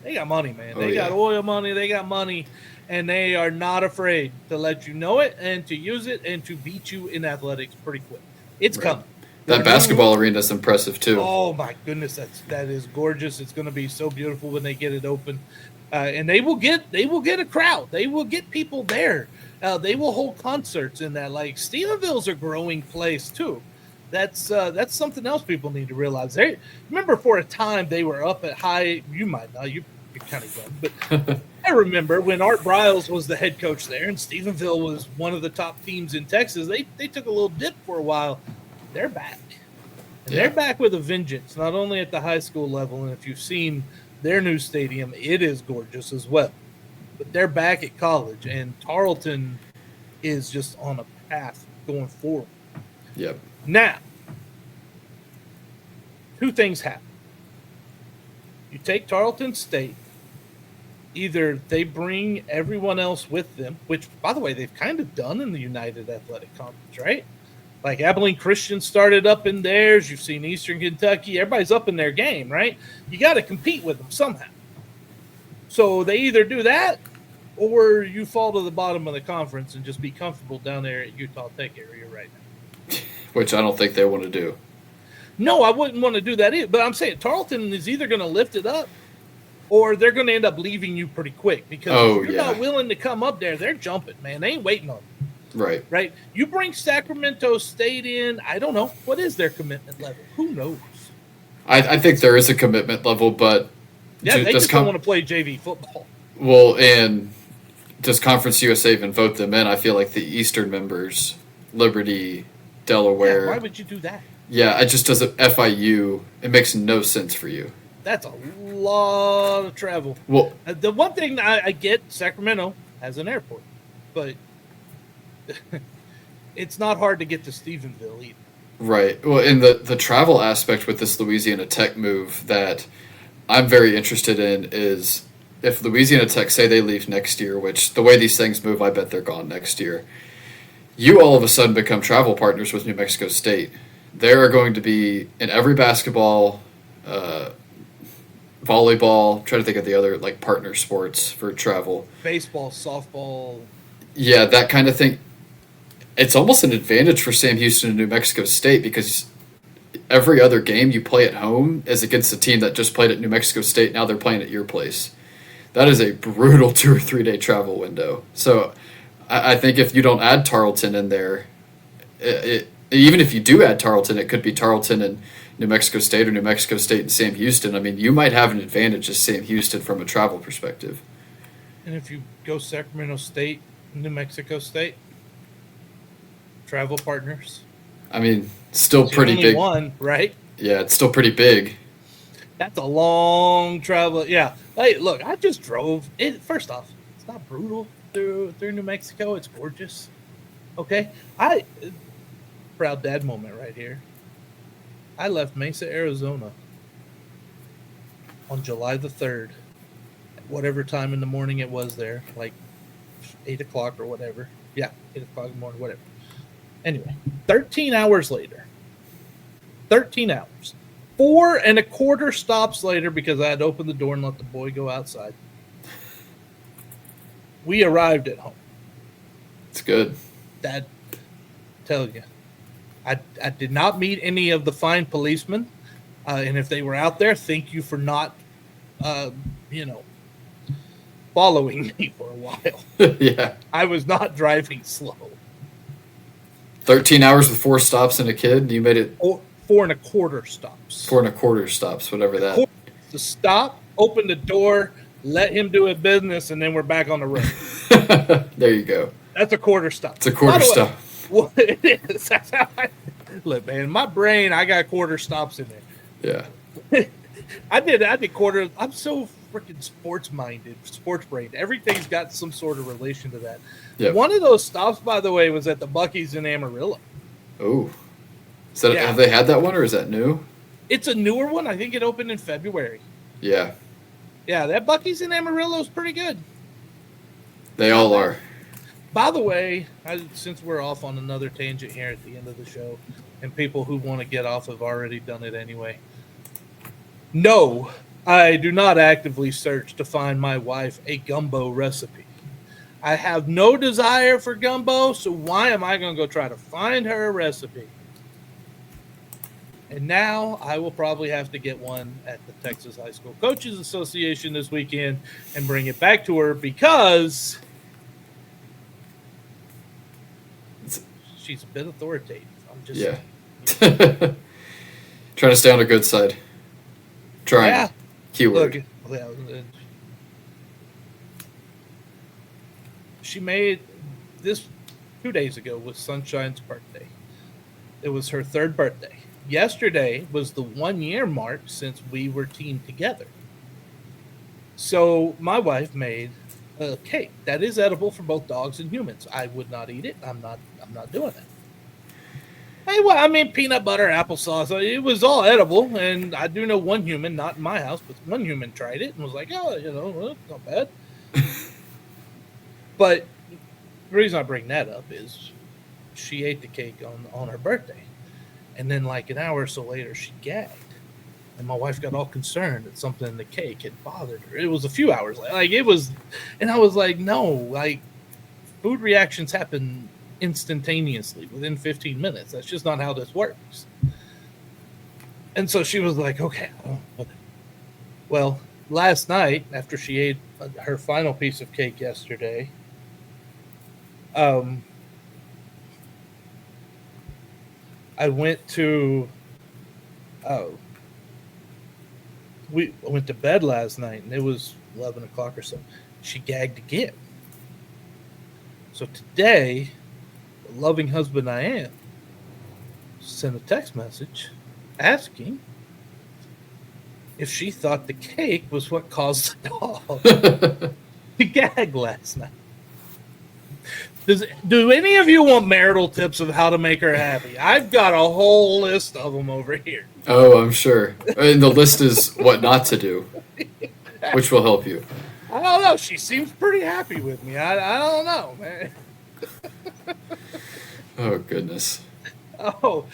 They got money, man. They got oil money. They got money. And they are not afraid to let you know it and to use it and to beat you in athletics pretty quick. It's coming. That basketball arena is impressive too. Oh my goodness, that is gorgeous. It's going to be so beautiful when they get it open, and they will get a crowd. They will get people there. They will hold concerts in that. Like Stephenville's a growing place too. That's something else people need to realize. They remember for a time they were up at high. You might not. You're kind of young, but I remember when Art Briles was the head coach there, and Stephenville was one of the top teams in Texas. They took a little dip for a while. They're back, and they're back with a vengeance. Not only at the high school level, and if you've seen their new stadium, it is gorgeous as well. But they're back at college, and Tarleton is just on a path going forward. Yep. Now, two things happen. You take Tarleton State, either they bring everyone else with them, which, by the way, they've kind of done in the United Athletic Conference, right? Like Abilene Christian started up in theirs. You've seen Eastern Kentucky. Everybody's up in their game, right? You got to compete with them somehow. So they either do that or you fall to the bottom of the conference and just be comfortable down there at Utah Tech area right now. Which I don't think they want to do. No, I wouldn't want to do that either. But I'm saying Tarleton is either going to lift it up or they're going to end up leaving you pretty quick because if you're not willing to come up there, they're jumping, man. They ain't waiting on you. Right. Right. You bring Sacramento State in, I don't know. What is their commitment level? Who knows? I think there is a commitment level, but they just don't want to play JV football. Well, and does Conference USA even vote them in? I feel like the Eastern members, Liberty, Delaware. Yeah, why would you do that? Yeah, it just doesn't. FIU, it makes no sense for you. That's a lot of travel. Well, the one thing I get, Sacramento has an airport, but it's not hard to get to Stephenville either. Right. Well, in the travel aspect with this Louisiana Tech move that I'm very interested in is if Louisiana Tech say they leave next year, which the way these things move, I bet they're gone next year. You all of a sudden become travel partners with New Mexico State. There are going to be in every basketball, volleyball. Try to think of the other like partner sports for travel. Baseball, softball. Yeah, that kind of thing. It's almost an advantage for Sam Houston and New Mexico State because every other game you play at home is against a team that just played at New Mexico State. Now they're playing at your place. That is a brutal 2 or 3 day travel window. So I think if you don't add Tarleton in there, even if you do add Tarleton, it could be Tarleton and New Mexico State or New Mexico State and Sam Houston. I mean, you might have an advantage as Sam Houston from a travel perspective. And if you go Sacramento State, New Mexico State, travel partners. I mean, still pretty big. One, right? Yeah, it's still pretty big. That's a long travel. Yeah. Hey, look, I just drove. First off, it's not brutal through New Mexico. It's gorgeous. Okay. Proud dad moment right here. I left Mesa, Arizona on July the 3rd, whatever time in the morning it was there, like 8 o'clock or whatever. Yeah, 8 o'clock in the morning, whatever. Anyway, 13 hours later. 13 hours. 4 1/4 stops later because I had to open the door and let the boy go outside. We arrived at home. It's good. Dad, tell you. I did not meet any of the fine policemen. And if they were out there, thank you for not, following me for a while. Yeah. I was not driving slow. 13 hours with 4 stops and a kid. You made it 4 1/4 stops. 4 1/4 stops, whatever that. To stop, open the door, let him do his business, and then we're back on the road. There you go. That's a quarter stop. It's a quarter stop. Well, it is. That's how look, man. My brain, I got quarter stops in there. Yeah. I did quarter. I'm so freaking sports minded, sports brained. Everything's got some sort of relation to that. Yep. One of those stops, by the way, was at the Buc-ee's in Amarillo. Oh. Have they had that one or is that new? It's a newer one. I think it opened in February. Yeah. Yeah, that Buc-ee's in Amarillo is pretty good. They all are. By the way, since we're off on another tangent here at the end of the show, and people who want to get off have already done it anyway. No, I do not actively search to find my wife a gumbo recipe. I have no desire for gumbo, so why am I going to go try to find her a recipe? And now I will probably have to get one at the Texas High School Coaches Association this weekend and bring it back to her because she's a bit authoritative. I'm just Yeah. Trying to stay on the good side. Trying. Yeah. Keyword. Look, yeah, she made this 2 days ago was Sunshine's birthday. It was her third birthday. Yesterday was the 1 year mark since we were teamed together. So my wife made a cake that is edible for both dogs and humans. I would not eat it. I'm not doing it. Hey, well, I mean, peanut butter, applesauce. It was all edible, and I do know one human, not in my house, but one human tried it and was like, "Oh, well, not bad." But the reason I bring that up is she ate the cake on her birthday, and then like an hour or so later, she gagged, and my wife got all concerned that something in the cake had bothered her. It was a few hours later, like it was, and I was like, "No, like food reactions happen instantaneously within 15 minutes. That's just not how this works." And so she was like, "Okay." Well, last night after she ate her final piece of cake yesterday, I went to I went to bed last night and it was 11 o'clock or so. She gagged again. So today, the loving husband I am, sent a text message asking if she thought the cake was what caused the dog to gag last night. Do any of you want marital tips of how to make her happy? I've got a whole list of them over here. Oh, I'm sure. And the list is what not to do, which will help you. I don't know. She seems pretty happy with me. I don't know, man. Oh, goodness. Oh.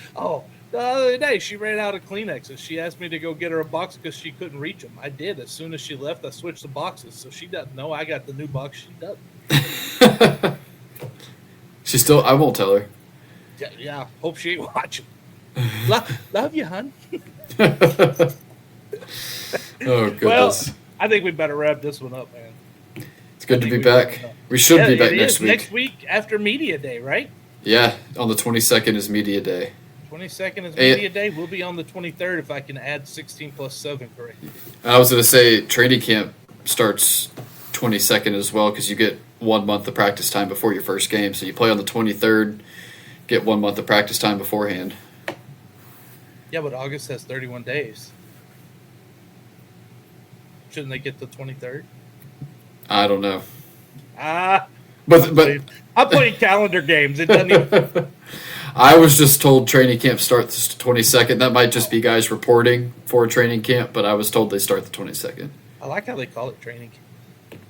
The other day, she ran out of Kleenexes. She asked me to go get her a box because she couldn't reach them. I did. As soon as she left, I switched the boxes. So she doesn't know I got the new box. She doesn't. She still, I won't tell her. Yeah. Hope she ain't watching. Love you, hon. Oh, goodness. Well, I think we better wrap this one up, man. It's good to be back. We should be back next week. Next week after Media Day, right? Yeah, on the 22nd is Media Day. 22nd is Media Day. We'll be on the 23rd if I can add 16 plus 7 correctly. I was going to say training camp starts 22nd as well because you get 1 month of practice time before your first game. So you play on the 23rd, get 1 month of practice time beforehand. Yeah, but August has 31 days. Shouldn't they get the 23rd? I don't know. But I'm playing calendar games. It doesn't even. I was just told training camp starts the 22nd. That might just be guys reporting for training camp, but I was told they start the 22nd. I like how they call it training camp.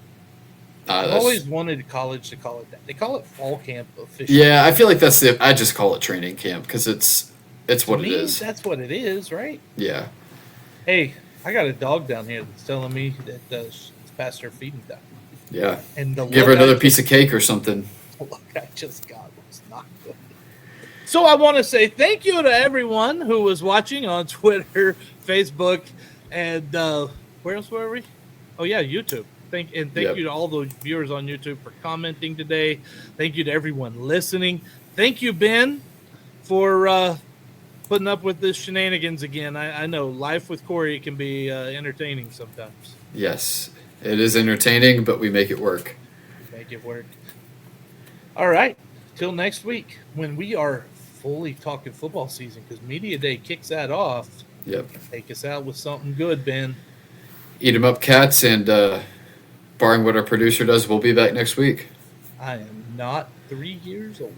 I've always wanted college to call it that. They call it fall camp officially. Yeah, I feel like that's the. I just call it training camp because it's what it is. That's what it is, right? Yeah. Hey, I got a dog down here that's telling me that it's past her feeding time. Yeah. And give her another piece of cake or something. Look I just got was not good. So I want to say thank you to everyone who was watching on Twitter, Facebook, and where else were we? Oh yeah, YouTube. Thank you to all the viewers on YouTube for commenting today. Thank you to everyone listening. Thank you, Ben, for putting up with this shenanigans again. I know life with Corey can be entertaining sometimes. Yes, it is entertaining, but we make it work. Make it work. All right. Till next week when we are fully talking football season because Media Day kicks that off. Yep. Take us out with something good, Ben. Eat 'em up, cats, and barring what our producer does, we'll be back next week. I am not 3 years old.